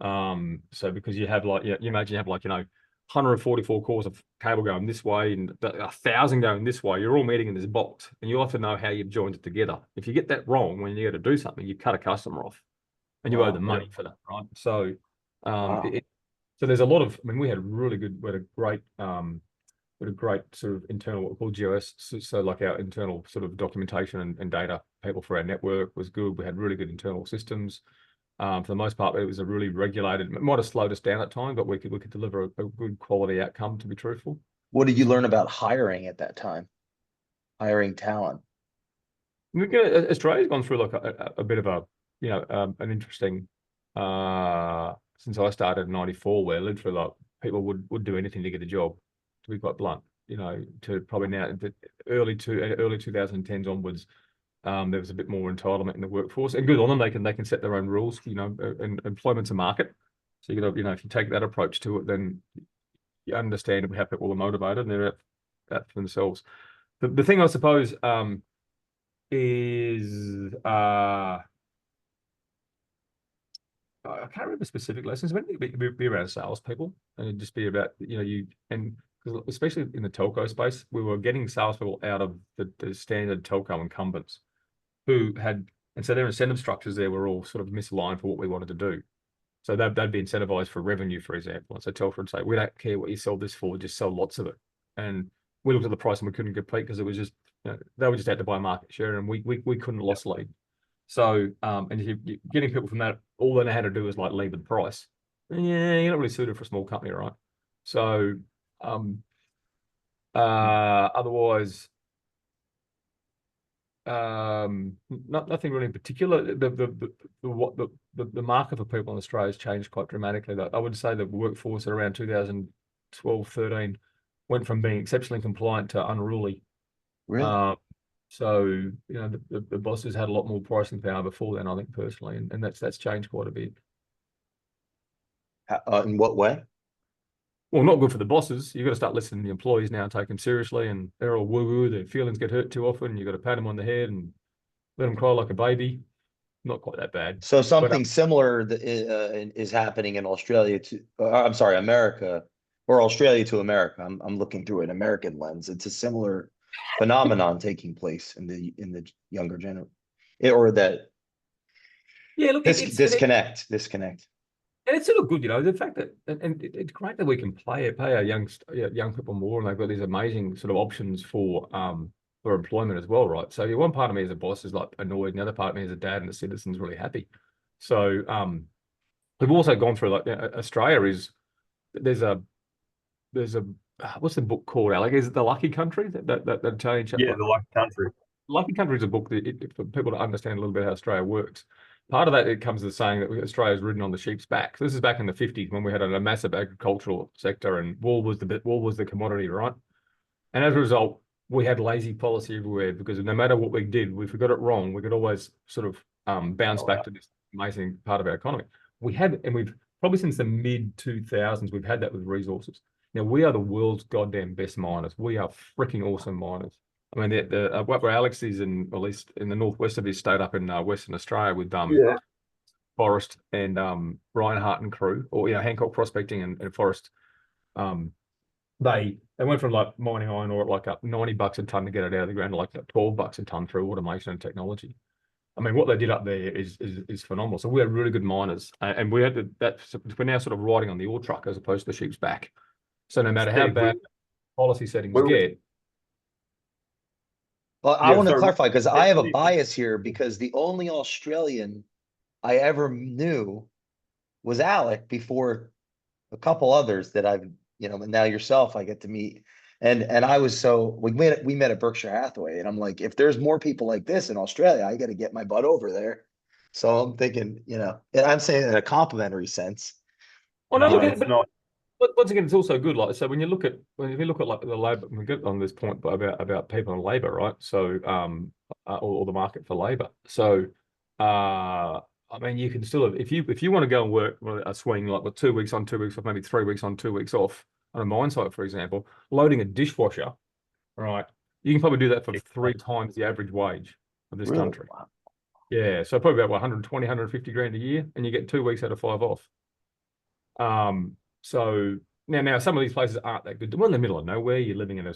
So because you have like, you imagine you have like 144 cores of cable going this way and 1,000 going this way. You're all meeting in this box, and you have to know how you've joined it together. If you get that wrong when you got to do something, you cut a customer off. And you owe them
Wow.
money for that, right? So,
Wow.
so there's a lot of. I mean, we had a great sort of internal what we call GOS. So like our internal sort of documentation and data people for our network was good. We had really good internal systems. For the most part, it was a really regulated. It might have slowed us down at times, but we could deliver a good quality outcome. To be truthful,
What did you learn about hiring at that time? Hiring talent.
Australia's gone through like a bit of an interesting since I started in '94, where literally like people would do anything to get a job. To be quite blunt, to probably now the early 2010s onwards, there was a bit more entitlement in the workforce, and good on them. They can set their own rules. And employment's a market, so if you take that approach to it, then you understand how people are motivated and they're out for themselves. The thing I suppose is I can't remember specific lessons, but it'd be around salespeople, and it'd just be about because especially in the telco space, we were getting salespeople out of the standard telco incumbents who had, and so their incentive structures there were all sort of misaligned for what we wanted to do. So they'd be incentivized for revenue, for example. And so Telford would say, we don't care what you sell this for, just sell lots of it. And we looked at the price and we couldn't compete because it was just they were just out to buy market share, and we couldn't lost lead. So and if you're getting people from that, all they know how to do is like lead with price. And yeah, you're not really suited for a small company, right? So otherwise, nothing really in particular. The market for people in Australia has changed quite dramatically. I would say the workforce at around 2012, 13 went from being exceptionally compliant to unruly.
Really?
So the bosses had a lot more pricing power before then, I think personally, and that's changed quite a bit.
In what way?
Well, not good for the bosses. You've got to start listening to the employees now and take them seriously, and they're all woo-woo. Their feelings get hurt too often. You've got to pat them on the head and let them cry like a baby. Not quite that bad.
So something similar is happening in Australia to, I'm sorry, America, or Australia to America. I'm looking through an American lens. It's a similar phenomenon taking place in the younger generation, or that
look,
disconnect.
And it's sort of good, the fact that, and it's great that we can pay our young people more, and they've got these amazing sort of options for employment as well, right? So one part of me as a boss is like annoyed, and the other part of me as a dad and a citizen's really happy. So we've also gone through like Australia is there's a what's the book called, Aleck? Is it The Lucky Country? That changed?
Yeah, The Lucky Country.
Lucky Country is a book that for people to understand a little bit how Australia works. Part of that, it comes to the saying that Australia's ridden on the sheep's back. This is back in the 50s when we had a massive agricultural sector and wool was the commodity, right? And as a result, we had lazy policy everywhere because no matter what we did, if we got it wrong, we could always sort of bounce back to this amazing part of our economy. We've probably since the mid-2000s, we've had that with resources. Now, we are the world's goddamn best miners. We are freaking awesome miners. I mean, where Alex is at least in the northwest of his state up in Western Australia with Forrest and Reinhardt and crew, or Hancock Prospecting and Forrest. They went from like mining iron ore at like up $90 a ton to get it out of the ground to like $12 a ton through automation and technology. I mean, what they did up there is phenomenal. So we are really good miners, and we had we're now sort of riding on the ore truck as opposed to the sheep's back. So no matter how bad policy settings get.
Well, I want to clarify because I have a bias here because the only Australian I ever knew was Aleck before a couple others that I've, and now yourself I get to meet. And I was we met at Berkshire Hathaway, and I'm like, if there's more people like this in Australia, I got to get my butt over there. So I'm thinking, and I'm saying in a complimentary sense.
Well, no, it's not. But once again, it's also good. Like, so when you look at like the labor, we get on this point about people and labor, right? So or the market for labor. So I mean, you can still if you want to go and work a swing like with 2 weeks on, 2 weeks off, maybe 3 weeks on, 2 weeks off on a mine site, for example, loading a dishwasher, right? You can probably do that for 3 times the average wage of this country. Wow. Yeah, so probably about 120, 150 grand a year, and you get 2 weeks out of 5 off. So now some of these places aren't that good. We're in the middle of nowhere. You're living in a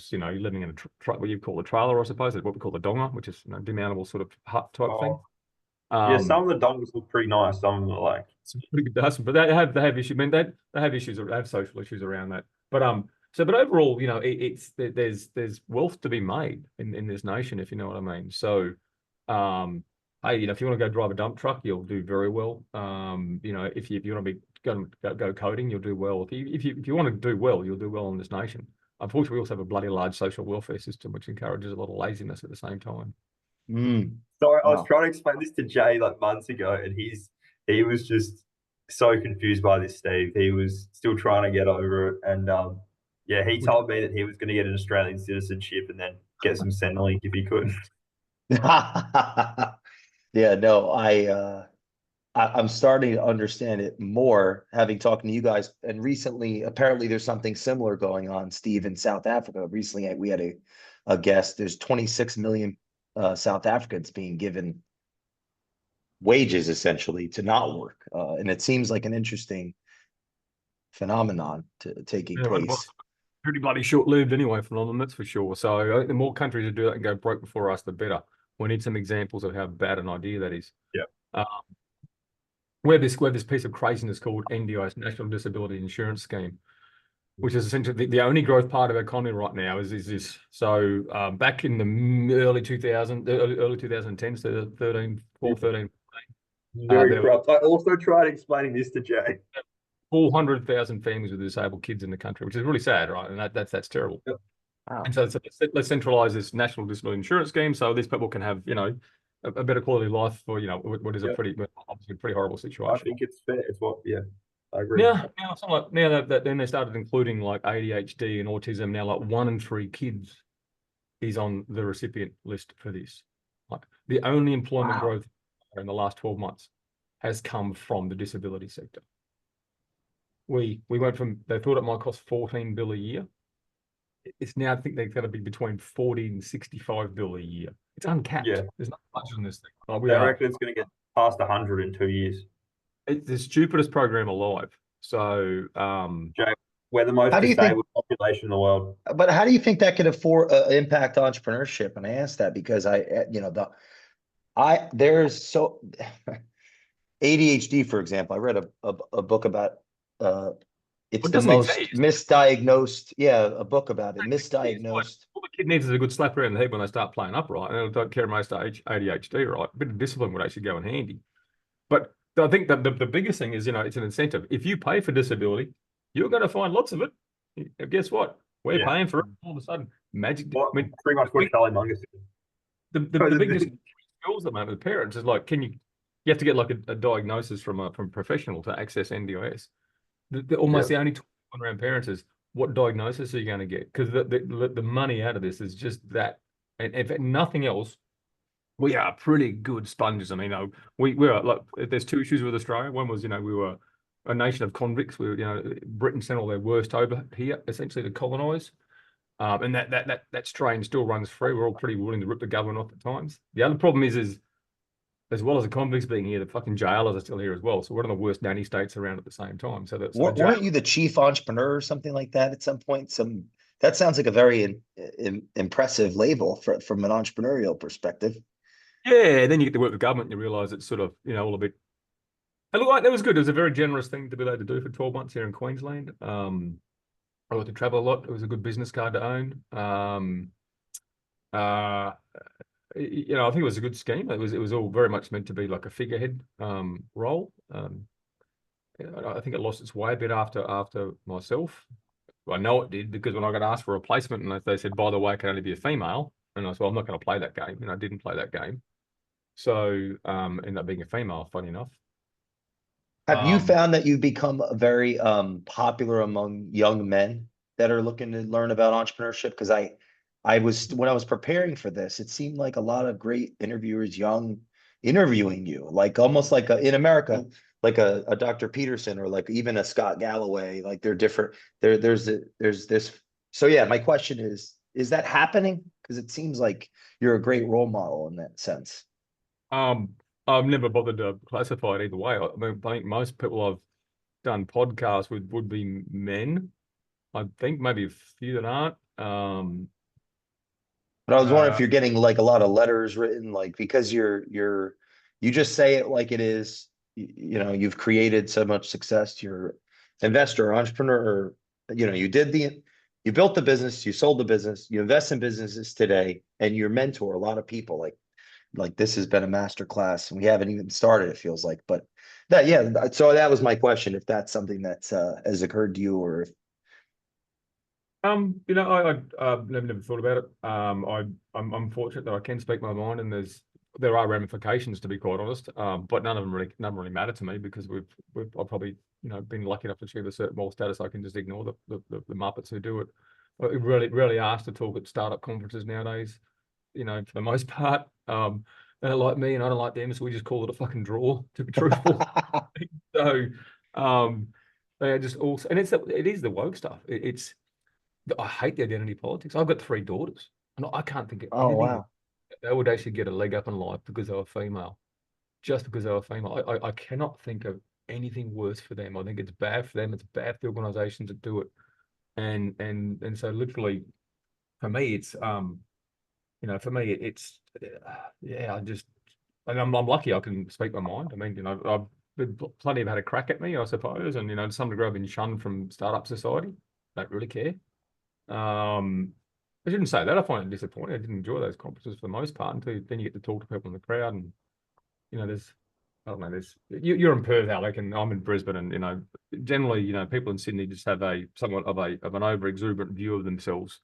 what you call a trailer, I suppose, what we call a donga, which is demountable sort of hut type thing.
Some of the dongas look pretty nice. Some of them are like
it's pretty good dust, but they have issues. I mean, they have issues. They have social issues around that. But overall, there's wealth to be made in this nation, if you know what I mean. So, hey, if you want to go drive a dump truck, you'll do very well. If you want to be go coding, you'll do well. If you want to do well, you'll do well in this nation. Unfortunately, we also have a bloody large social welfare system, which encourages a lot of laziness at the same time.
So I was trying to explain this to Jay like months ago, and he was just so confused by this, Steve. He was still trying to get over it, and he told me that he was going to get an Australian citizenship and then get some Centrelink if he could.
Yeah, no, I'm starting to understand it more, having talked to you guys. And recently, apparently, there's something similar going on, Steve, in South Africa. Recently, we had a guest. There's 26 million South Africans being given wages, essentially, to not work. And it seems like an interesting phenomenon taking place.
Pretty bloody short-lived anyway, phenomenon, that's for sure. So I think the more countries that do that and go broke before us, the better. We need some examples of how bad an idea that is.
Yeah.
We have this piece of craziness called NDIS, National Disability Insurance Scheme. which is essentially the only growth part of our economy right now is this. So back in the early 2010s, so 13,
Very
there were
corrupt. I also tried explaining this to Jay.
400,000 families with disabled kids in the country, which is really sad, right? And that's terrible.
Yep.
Wow.
And so let's centralize this national disability insurance scheme so these people can have, a better quality of life for, what is a obviously pretty horrible situation.
I think it's fair. It's what, I agree.
Now that then they started including like ADHD and autism. Now, like 1 in 3 kids is on the recipient list for this. Like the only employment growth in the last 12 months has come from the disability sector. We went from, they thought it might cost 14 bill a year. It's now, I think they're going to be between 40 and 65 bill a year. It's uncapped.
Yeah.
There's not much on this thing.
I reckon it's going to get past 100 in 2 years.
It's the stupidest program alive. So,
Jay, we're the most disabled population in the world.
But how do you think that could impact entrepreneurship? And I asked that because there's so ADHD, for example. I read a book about it's the most misdiagnosed. Yeah, a book about it. Misdiagnosed.
All the kid needs is a good slap around the head when they start playing upright, and they don't care most ADHD, right? A bit of discipline would actually go in handy. But I think that the biggest thing is, it's an incentive. If you pay for disability, you're going to find lots of it. Guess what? We're paying for it. All of a sudden, magic.
Pretty much what Charlie Munger said.
The biggest skills at the moment, parents is like, you have to get like a diagnosis from a professional to access NDIS. Almost the only talk around parents is what diagnosis are you going to get? Because the money out of this is just that. And if nothing else, we are pretty good sponges. I mean, we are like, there's 2 issues with Australia. One was, we were a nation of convicts. Britain sent all their worst over here, essentially to colonize. And that strain still runs free. We're all pretty willing to rip the government off at times. The other problem is as well as the convicts being here, the fucking jailers are still here as well. So we're one of the worst nanny states around at the same time. So that's
weren't you the chief entrepreneur or something like that at some point? That sounds like a very impressive label from an entrepreneurial perspective.
Yeah, then you get to work with government and you realize it's sort of, all a bit. And look, that was good. It was a very generous thing to be able to do for 12 months here in Queensland. I got to travel a lot. It was a good business card to own. I think it was a good scheme. It was all very much meant to be like a figurehead role. I think it lost its way a bit after myself. I know it did because when I got asked for a replacement and they said, by the way, it can only be a female. And I said, well, I'm not going to play that game. And I didn't play that game. So ended up being a female, funny enough.
Have you found that you've become very popular among young men that are looking to learn about entrepreneurship? Because when I was preparing for this, it seemed like a lot of great interviewers, young, interviewing you, like almost like in America, like a Dr. Peterson or like even a Scott Galloway. Like they're different. There's this. So yeah, my question is that happening? Because it seems like you're a great role model in that sense.
I've never bothered to classify it either way. I think most people I've done podcasts with would be men. I think maybe a few that aren't.
But I was wondering if you're getting like a lot of letters written, like because you just say it like it is. You've created so much success. You're investor, entrepreneur. You built the business, you sold the business, you invest in businesses today, and you mentor a lot of people. Like this has been a master class, and we haven't even started. It feels like, but so that was my question. If that's something that's has occurred to you, or if
I've never thought about it. I'm fortunate that I can speak my mind, and there are ramifications, to be quite honest. But none of them really matter to me because I've probably been lucky enough to achieve a certain moral status. I can just ignore the Muppets who do it. But really asked to talk at startup conferences nowadays. For the most part, they don't like me and I don't like them, so we just call it a fucking draw, to be truthful. So, they are just also, and it is the woke stuff. I hate the identity politics. I've got 3 daughters, and I can't think of anything they would actually get a leg up in life because they were female, just because they were female. I cannot think of anything worse for them. I think it's bad for them. It's bad for the organizations that do it, and so literally, for me, it's I'm lucky I can speak my mind. I mean, plenty have had a crack at me, I suppose, and to some degree I've been shunned from startup society. don't really care. I shouldn't say that. I find it disappointing. I didn't enjoy those conferences for the most part until then you get to talk to people in the crowd, and there's, I don't know, you're in Perth, Alec, and I'm in Brisbane, and generally, people in Sydney just have somewhat of an over exuberant view of themselves,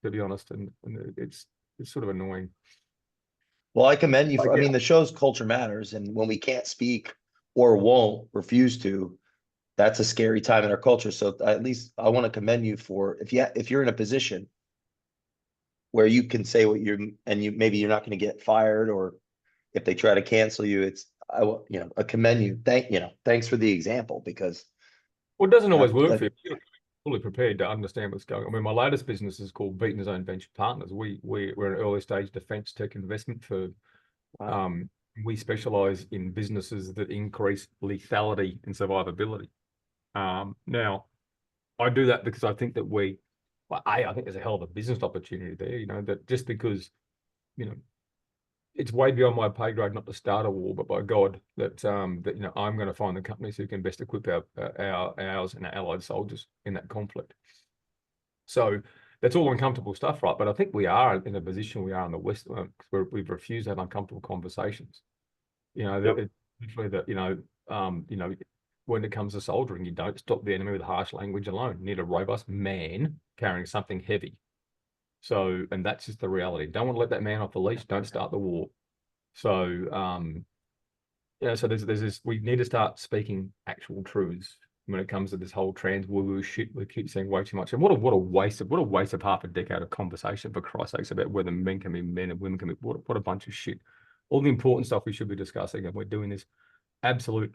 to be honest, and it's sort of annoying.
Well, I commend you for, I mean, the show's Culture Matters, and when we can't speak or won't refuse to, that's a scary time in our culture. So at least I want to commend you for, if you're in a position where you can say what maybe you're not going to get fired, or if they try to cancel you, I commend you. Thanks for the example, because
well, it doesn't always work for you. You're fully prepared to understand what's going on. I mean, my latest business is called Beaten Zone Venture Partners. We're an early stage defense tech investment firm.
wow.
We specialize in businesses that increase lethality and survivability. Now, I do that because I think that I think there's a hell of a business opportunity there, that just because, it's way beyond my pay grade not to start a war, but by God, that I'm going to find the companies who can best equip ours and our allied soldiers in that conflict. So that's all uncomfortable stuff, right? But I think we are in a position we are in the West where we've refused to have uncomfortable conversations. Literally that when it comes to soldiering, you don't stop the enemy with harsh language alone. You need a robust man carrying something heavy. So, and that's just the reality. Don't want to let that man off the leash. Don't start the war. So, so there's this, we need to start speaking actual truths when it comes to this whole trans woo-woo shit. We keep saying way too much. And what a waste of half a decade of conversation, for Christ's sakes, about whether men can be men and women can be, what a bunch of shit. All the important stuff we should be discussing, and we're doing this absolute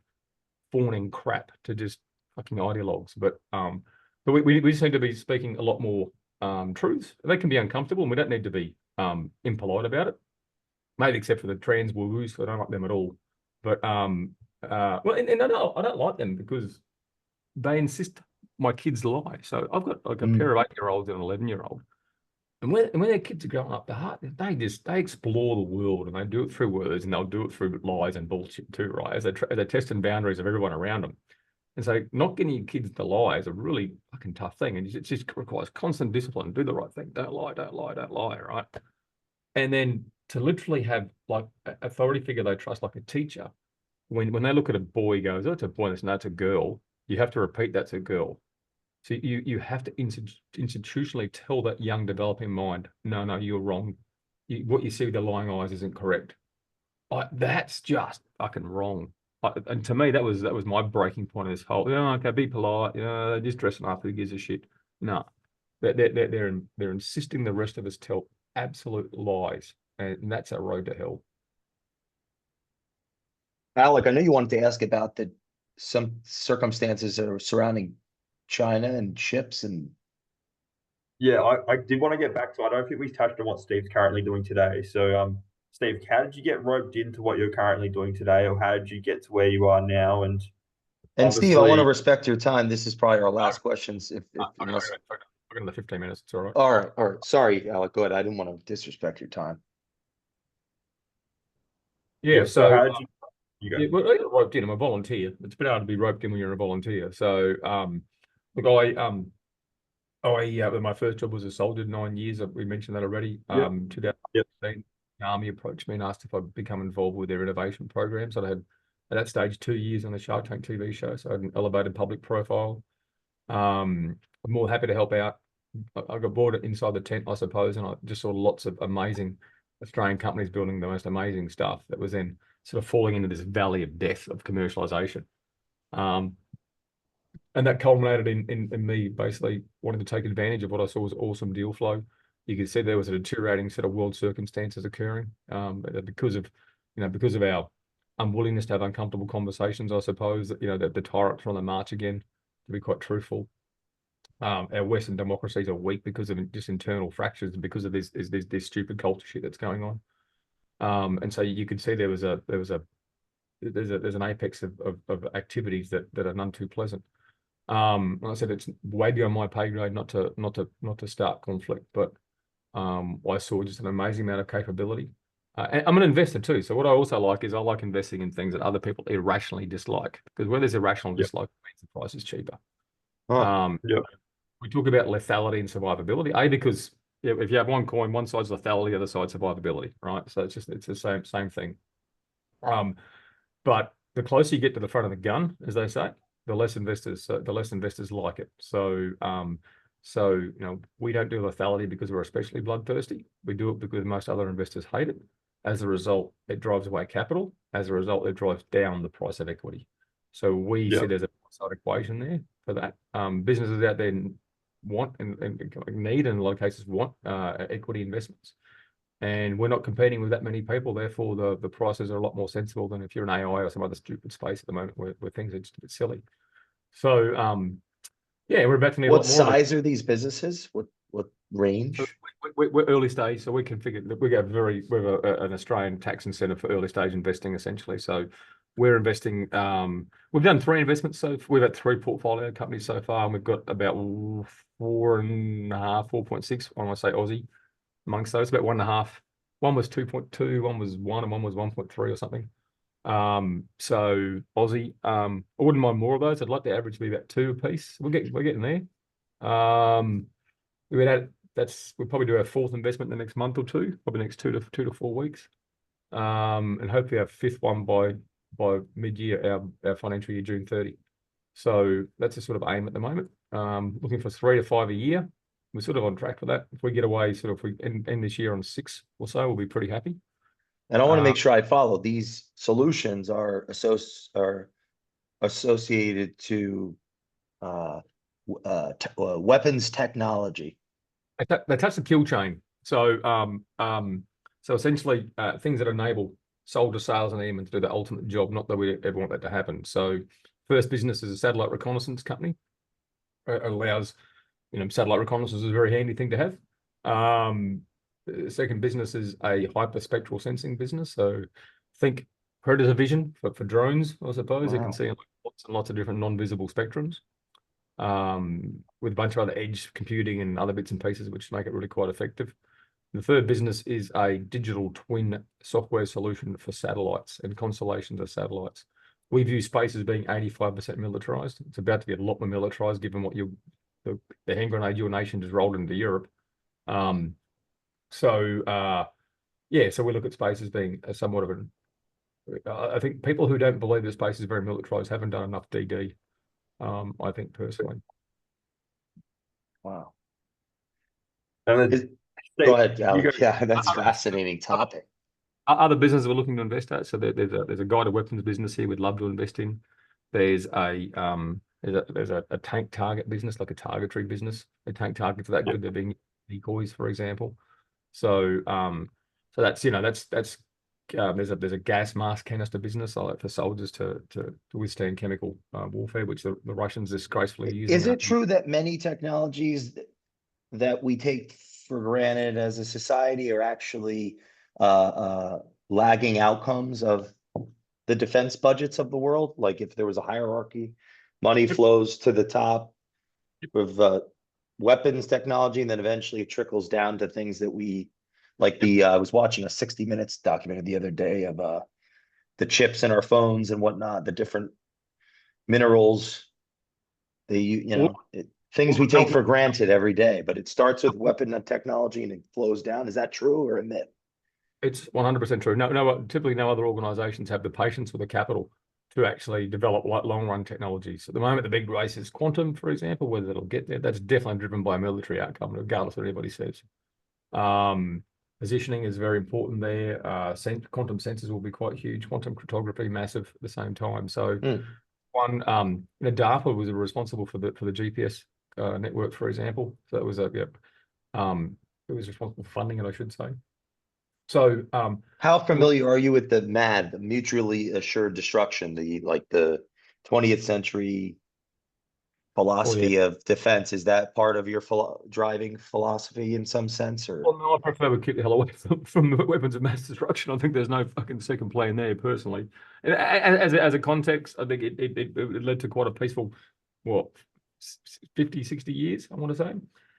fawning crap to just fucking ideologues. But we just need to be speaking a lot more truths. They can be uncomfortable, and we don't need to be impolite about it. Maybe except for the trans woo-woos, so I don't like them at all. But and I don't like them because they insist my kids lie. So I've got like a pair of 8-year-olds and an 11-year-old, and when their kids are growing up, they explore the world, and they do it through words, and they'll do it through lies and bullshit too, right? As they test the boundaries of everyone around them. And so not getting your kids to lie is a really fucking tough thing. And it just requires constant discipline. Do the right thing. Don't lie, right? And then to literally have like an authority figure they trust, like a teacher, when they look at a boy, he goes, oh, it's a boy, that's a girl. You have to repeat that's a girl. So you have to institutionally tell that young developing mind, no, you're wrong. What you see with the lying eyes isn't correct. That's just fucking wrong. And to me, that was my breaking point of this whole. Okay, be polite. They're just dressing up. Who gives a shit? No, they're insisting the rest of us tell absolute lies, and that's a road to hell.
Alec, I know you wanted to ask about some circumstances that are surrounding China and ships and.
Yeah, I did want to get back to. I don't think we touched on what Steve's currently doing today. So, Steve, how did you get roped into what you're currently doing today, or how did you get to where you are now? And
Steve, I want to respect your time. This is probably our last questions. Unless...
We're going to 15 minutes. It's all right.
All right. Sorry, Alec. Go ahead. I didn't want to disrespect your time.
Yeah. So
how did you go?
Well, I got roped in. I'm a volunteer. It's a bit hard to be roped in when you're a volunteer. So, look, my first job was a soldier, 9 years. We mentioned that already. 2015, the Army approached me and asked if I'd become involved with their innovation programs. I had, at that stage, 2 years on the Shark Tank TV show, so I had an elevated public profile. I'm more happy to help out. I got bored inside the tent, I suppose, and I just saw lots of amazing Australian companies building the most amazing stuff that was then sort of falling into this valley of death of commercialization. And that culminated in me basically wanting to take advantage of what I saw was awesome deal flow. You could see there was a deteriorating set of world circumstances occurring because of our unwillingness to have uncomfortable conversations, I suppose. That the tyrants are on the march again, to be quite truthful. Our Western democracies are weak because of just internal fractures and because of this stupid culture shit that's going on. And so you could see there's an apex of activities that are none too pleasant. Like I said, it's way beyond my pay grade not to start conflict, but I saw just an amazing amount of capability. And I'm an investor too, so what I also like is I like investing in things that other people irrationally dislike, because where there's irrational dislike, it means the price is cheaper. we talk about lethality and survivability. Because if you have one coin, one side's lethality, the other side's survivability, right? So it's the same thing. But the closer you get to the front of the gun, as they say, the less investors like it. So we don't do lethality because we're especially bloodthirsty. We do it because most other investors hate it. As a result, it drives away capital. As a result, it drives down the price of equity. So we sit as a side equation there for that. Businesses out there want and need, and in a lot of cases want equity investments. And we're not competing with that many people. Therefore, the prices are a lot more sensible than if you're an AI or some other stupid space at the moment where things are just a bit silly. So, we're about to need a lot more.
What size are these businesses? What range?
So we're early stage, so we configure that we have an Australian tax incentive for early stage investing, essentially. So we're investing. We've done 3 investments, so we've had 3 portfolio companies so far, and we've got about 4.5, 4.6. I want to say Aussie amongst those, about 1.5. One was 2.2, one was 1, and one was 1.3 or something. So Aussie. I wouldn't mind more of those. I'd like the average to be about 2 a piece. We're getting there. We'll probably do our 4th investment in the next month or 2, probably next 2 to 4 weeks. And hopefully our 5th one by mid-year, our financial year, June 30. So that's a sort of aim at the moment. Looking for 3 to 5 a year. We're sort of on track for that. If we get away, if we end this year on 6 or so, we'll be pretty happy.
And I want to make sure I follow. These solutions are associated to weapons technology.
They touch the kill chain. So essentially things that enable soldier, sales, and airmen to do the ultimate job. Not that we ever want that to happen. So first business is a satellite reconnaissance company. It allows, satellite reconnaissance is a very handy thing to have. Second business is a hyperspectral sensing business. So think predator vision for drones, I suppose.
Wow.
It can see lots and lots of different non-visible spectrums. With a bunch of other edge computing and other bits and pieces, which make it really quite effective. The third business is a digital twin software solution for satellites and constellations of satellites. We view space as being 85% militarized. It's about to get a lot more militarized given what the hand grenade your nation just rolled into Europe. So we look at space as being somewhat of I think people who don't believe that space is very militarized haven't done enough DD. I think personally.
Wow.
Go
ahead, Alex. Yeah, that's a fascinating topic.
Other businesses we're looking to invest at. So there's a guided weapons business here we'd love to invest in. There's a tank target business, like a targetry business. The tank targets are that good, they're being decoys, for example. So that's there's a gas mask canister business for soldiers to withstand chemical warfare, which the Russians disgracefully use.
Is it true that many technologies that we take for granted as a society are actually lagging outcomes of the defense budgets of the world? Like if there was a hierarchy, money flows to the top with weapons technology, and then eventually it trickles down to things that we like. I was watching a 60 Minutes documentary the other day of the chips in our phones and whatnot, the different minerals, things we take for granted every day, but it starts with weapon technology and it flows down. Is that true or a myth?
It's 100% true. Typically no other organizations have the patience or the capital to actually develop long run technologies. At the moment, the big race is quantum, for example, whether it'll get there. That's definitely driven by a military outcome, regardless of what anybody says. Positioning is very important there. Quantum sensors will be quite huge. Quantum cryptography, massive at the same time. So DARPA was responsible for the GPS network, for example. So it was it was responsible for funding it, I should say. So
how familiar are you with the MAD, the mutually assured destruction, the 20th century philosophy of defense? Is that part of your driving philosophy in some sense? Or
well, no, I prefer we keep the hell away from weapons of mass destruction. I think there's no fucking second play in there, personally. And as a context, I think it led to quite a peaceful, 50, 60 years, I want to say.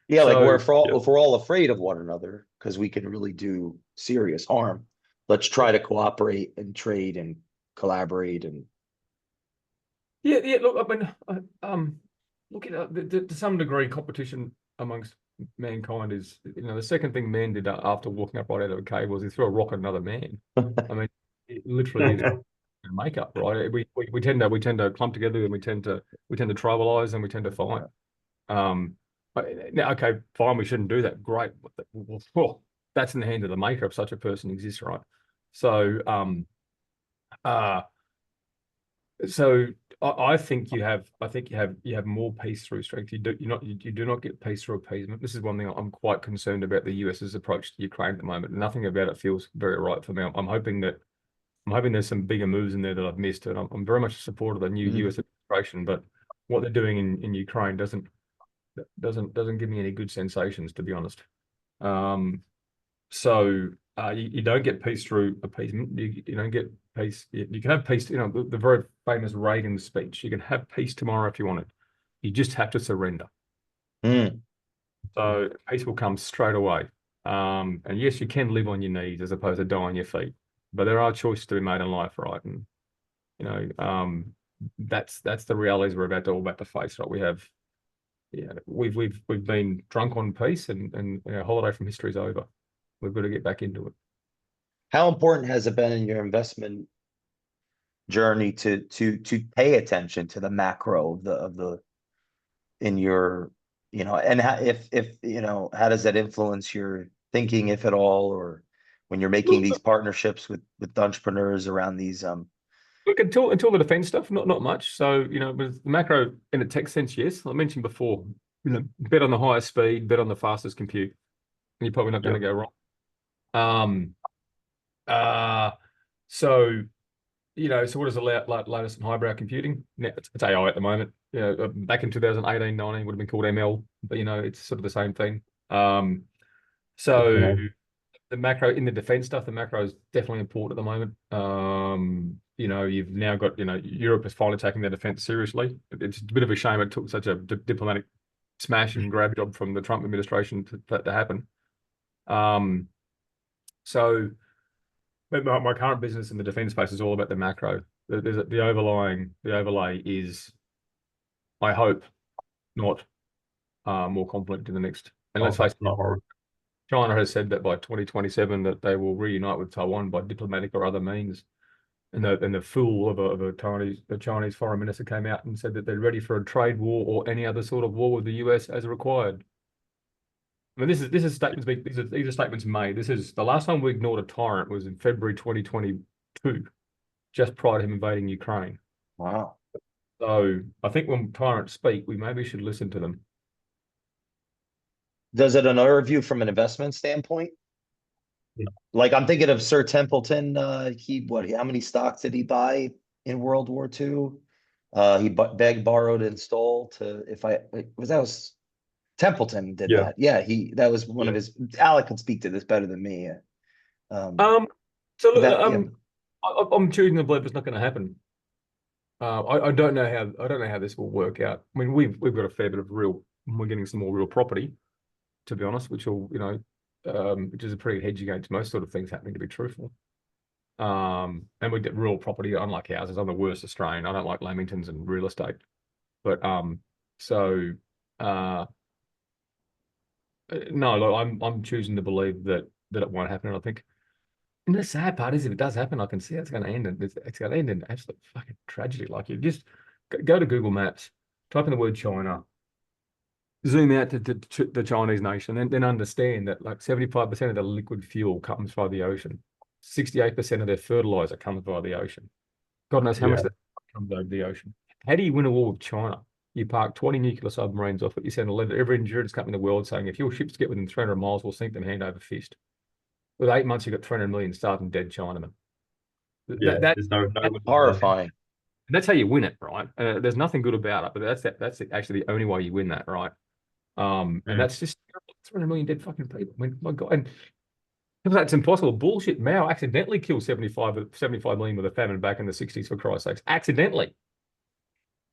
Yeah, so, if we're all afraid of one another because we can really do serious harm, let's try to cooperate and trade and collaborate. And
look, I mean, look at to some degree, competition amongst mankind is, the second thing man did after walking up right out of a cave was he threw a rock at another man. I mean, it literally is makeup, right? We tend to clump together, and we tend to tribalize, and we tend to fight. Now, okay, fine, we shouldn't do that. Great. Well, that's in the hands of the maker if such a person exists, right? So, I think you have more peace through strength. You do not get peace through appeasement. This is one thing I'm quite concerned about the US's approach to Ukraine at the moment. Nothing about it feels very right for me. I'm hoping there's some bigger moves in there that I've missed, and I'm very much a supporter of the new US administration. But what they're doing in Ukraine doesn't give me any good sensations, to be honest. You don't get peace through appeasement. You don't get peace. You can have peace. The very famous Reagan speech. You can have peace tomorrow if you want it. You just have to surrender. So peace will come straight away. And yes, you can live on your knees as opposed to die on your feet. But there are choices to be made in life, right? And that's the realities we're all about to face, right? We've been drunk on peace, and holiday from history is over. We've got to get back into it.
How important has it been in your investment journey to pay attention to the macro of the in your, and how, how does that influence your thinking, if at all, or when you're making these partnerships with entrepreneurs around these
Look, until the defense stuff, not much. So, with the macro in a tech sense, yes. I mentioned before, bet on the highest speed, bet on the fastest compute, and you're probably not going to go wrong. So what is the latest in highbrow computing? It's AI at the moment. Back in 2018, 19 would have been called ML, but it's sort of the same thing. The macro in the defense stuff, the macro is definitely important at the moment. You've now got, Europe is finally taking their defense seriously. It's a bit of a shame it took such a diplomatic smash and grab job from the Trump administration to happen. But my current business in the defense space is all about the macro. The overlay is, I hope, not more conflict in the next. And let's face it, China has said that by 2027 that they will reunite with Taiwan by diplomatic or other means. And the fool of a Chinese foreign minister came out and said that they're ready for a trade war or any other sort of war with the US as required. I mean, these are statements made. This is the last time we ignored a tyrant was in February 2022, just prior to him invading Ukraine.
Wow.
So I think when tyrants speak, we maybe should listen to them.
Does it another view from an investment standpoint?
Yeah.
Like, I'm thinking of Sir Templeton. How many stocks did he buy in World War II? He begged, borrowed, and stole Templeton did that. Yeah, that was one of his. Aleck can speak to this better than me.
I'm choosing to believe it's not going to happen. I don't know how this will work out. I mean, we've got a fair bit of we're getting some more real property, to be honest, which will, which is a pretty good hedge against most sort of things happening, to be truthful. And we get real property, unlike houses. I'm the worst Australian. I don't like Lamingtons and real estate. But no, look, I'm choosing to believe that it won't happen. And I think, and the sad part is, if it does happen, I can see it's going to end. It's going to end in absolute fucking tragedy. Like, you just go to Google Maps, type in the word China, zoom out to the Chinese nation, and then understand that like 75% of the liquid fuel comes via the ocean. 68% of their fertilizer comes via the ocean. God knows how much that comes over the ocean. How do you win a war with China? You park 20 nuclear submarines off it. You send a letter to every insurance company in the world saying, if your ships get within 300 miles, we'll sink them hand over fist. With 8 months, you've got 300 million starving dead Chinamen.
There's no
horrifying.
That's how you win it, right? There's nothing good about it, but that's actually the only way you win that, right? And that's just 300 million dead fucking people. I mean, my God. And that's impossible. Bullshit. Mao accidentally killed 75 million with a famine back in the 60s, for Christ's sakes. Accidentally.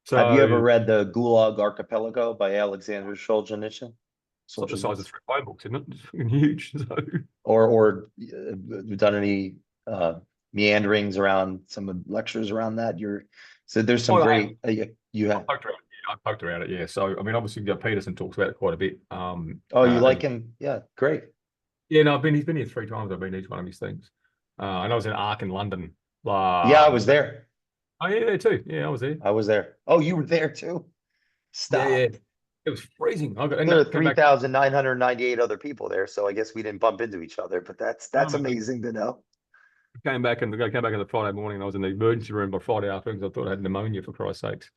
So,
have you ever read the Gulag Archipelago by Alexander Solzhenitsyn?
It's the size of 3 Bible books, isn't it? It's fucking huge. So.
Or done any meanderings around some lectures around that? So there's some great. You have.
I poked around it, yeah. So I mean, obviously, Peterson talks about it quite a bit.
Oh, you like him? Yeah, great.
Yeah, no, he's been here 3 times. I've been to each one of his things. And I was in Ark in London.
Yeah, I was there.
Oh, yeah, there too. Yeah, I was there.
I was there. Oh, you were there too? Stop.
Yeah. It was freezing. I got
There were 3,998 other people there, so I guess we didn't bump into each other, but that's amazing to know.
came back on the Friday morning. And I was in the emergency room by Friday afternoon because I thought I had pneumonia, for Christ's sakes.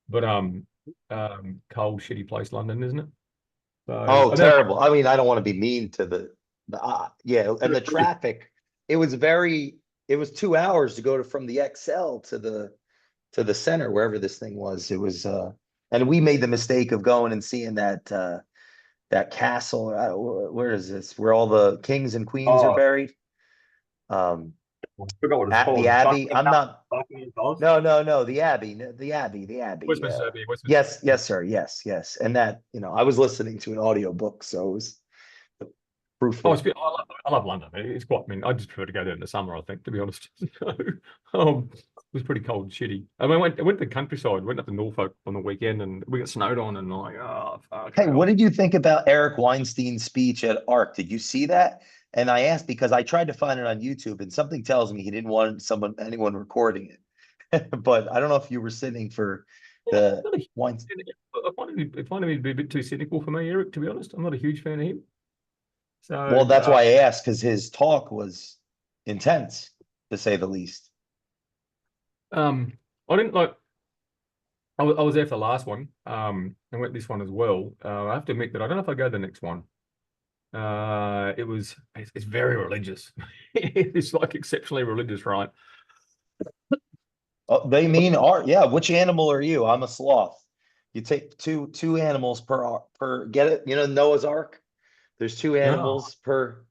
But cold, shitty place, London, isn't it? So,
Oh, terrible. I mean, I don't want to be mean to the yeah, and the traffic. It was 2 hours to go from the XL to the center, wherever this thing was. It was and we made the mistake of going and seeing that castle. Where is this? Where all the kings and queens are buried.
I forgot what it's
At
called.
the Abbey. I'm not.
Buckingham Palace?
No, the Abbey. The Abbey.
Westminster Abbey.
Yes, sir. Yes. And that, I was listening to an audio book, so it was proof.
I love London. It's quite. I mean, I just prefer to go there in the summer. I think, to be honest. So, it was pretty cold and shitty. I mean, I went to the countryside. Went up to Norfolk on the weekend, and we got snowed on. And like, oh fuck.
Hey, what did you think about Eric Weinstein's speech at ARC? Did you see that? And I asked because I tried to find it on YouTube, and something tells me he didn't want anyone recording it. But I don't know if you were sitting for the Weinstein.
I find him to be a bit too cynical for me, Eric. To be honest, I'm not a huge fan of him. So,
well, that's why I asked, because his talk was intense, to say the least.
I didn't like. I was there for the last one. And went this one as well. I have to admit that I don't know if I go to the next one. It's very religious. It's like exceptionally religious, right?
Oh, they mean art. Yeah. Which animal are you? I'm a sloth. You take two animals per get it. Noah's Ark. There's 2 animals per.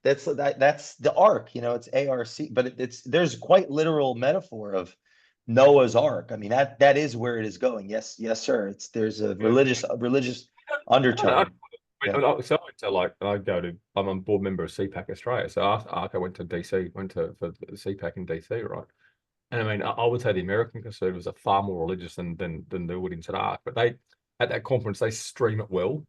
That's the ark. It's ARC, but there's quite literal metaphor of Noah's Ark. I mean, that is where it is going. Yes, sir. There's a religious undertone.
I'm a board member of CPAC Australia. So after ARC, I went to DC, for the CPAC in DC, right? And I mean, I would say the American conservatives are far more religious than the audience at ARC. But at that conference, they stream it well.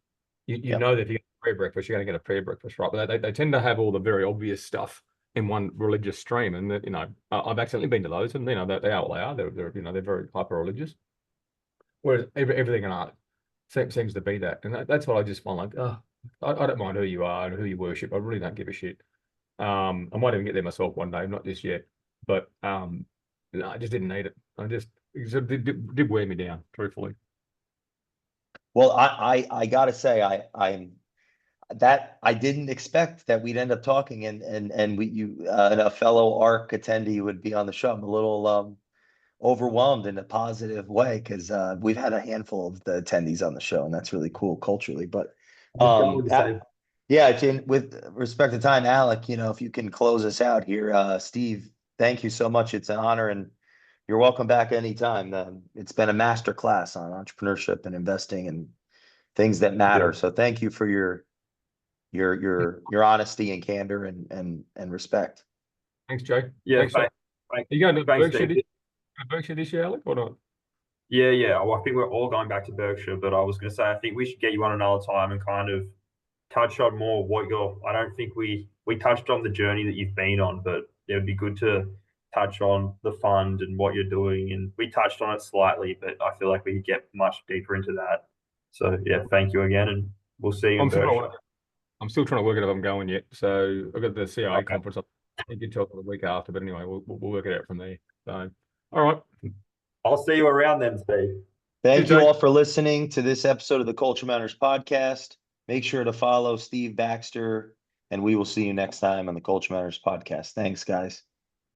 You know that if you get a prayer breakfast, you're going to get a prayer breakfast, right? But they tend to have all the very obvious stuff in one religious stream. And that, I've accidentally been to those, and they are what they are. They're very hyper religious. Whereas everything in art seems to be that, and that's what I just find like. I don't mind who you are and who you worship. I really don't give a shit. I might even get there myself one day, not just yet. But no, I just didn't need it. It did wear me down, truthfully.
Well, I gotta say, I didn't expect that we'd end up talking, and a fellow ARC attendee would be on the show. I'm a little overwhelmed in a positive way, because we've had a handful of the attendees on the show, and that's really cool culturally. But yeah, with respect to time, Aleck, if you can close us out here, Steve, thank you so much. It's an honor, and you're welcome back anytime. It's been a master class on entrepreneurship and investing and things that matter. So thank you for your honesty and candor and respect.
Thanks, Jay.
Yeah,
thanks. You going to Berkshire this year, Aleck, or not?
Yeah. Well, I think we're all going back to Berkshire, but I was going to say, I think we should get you on another time and kind of touch on more what I don't think we touched on the journey that you've been on, but it would be good to touch on the fund and what you're doing. And we touched on it slightly, but I feel like we could get much deeper into that. So yeah, thank you again, and we'll see you in Berkshire.
I'm still trying to work it out if I'm going yet. So I've got the CIA conference up. I can talk the week after, but anyway, we'll work it out from there. So, all right.
I'll see you around then, Steve.
Thank you all for listening to this episode of the Culture Matters podcast. Make sure to follow Steve Baxter, and we will see you next time on the Culture Matters podcast. Thanks, guys.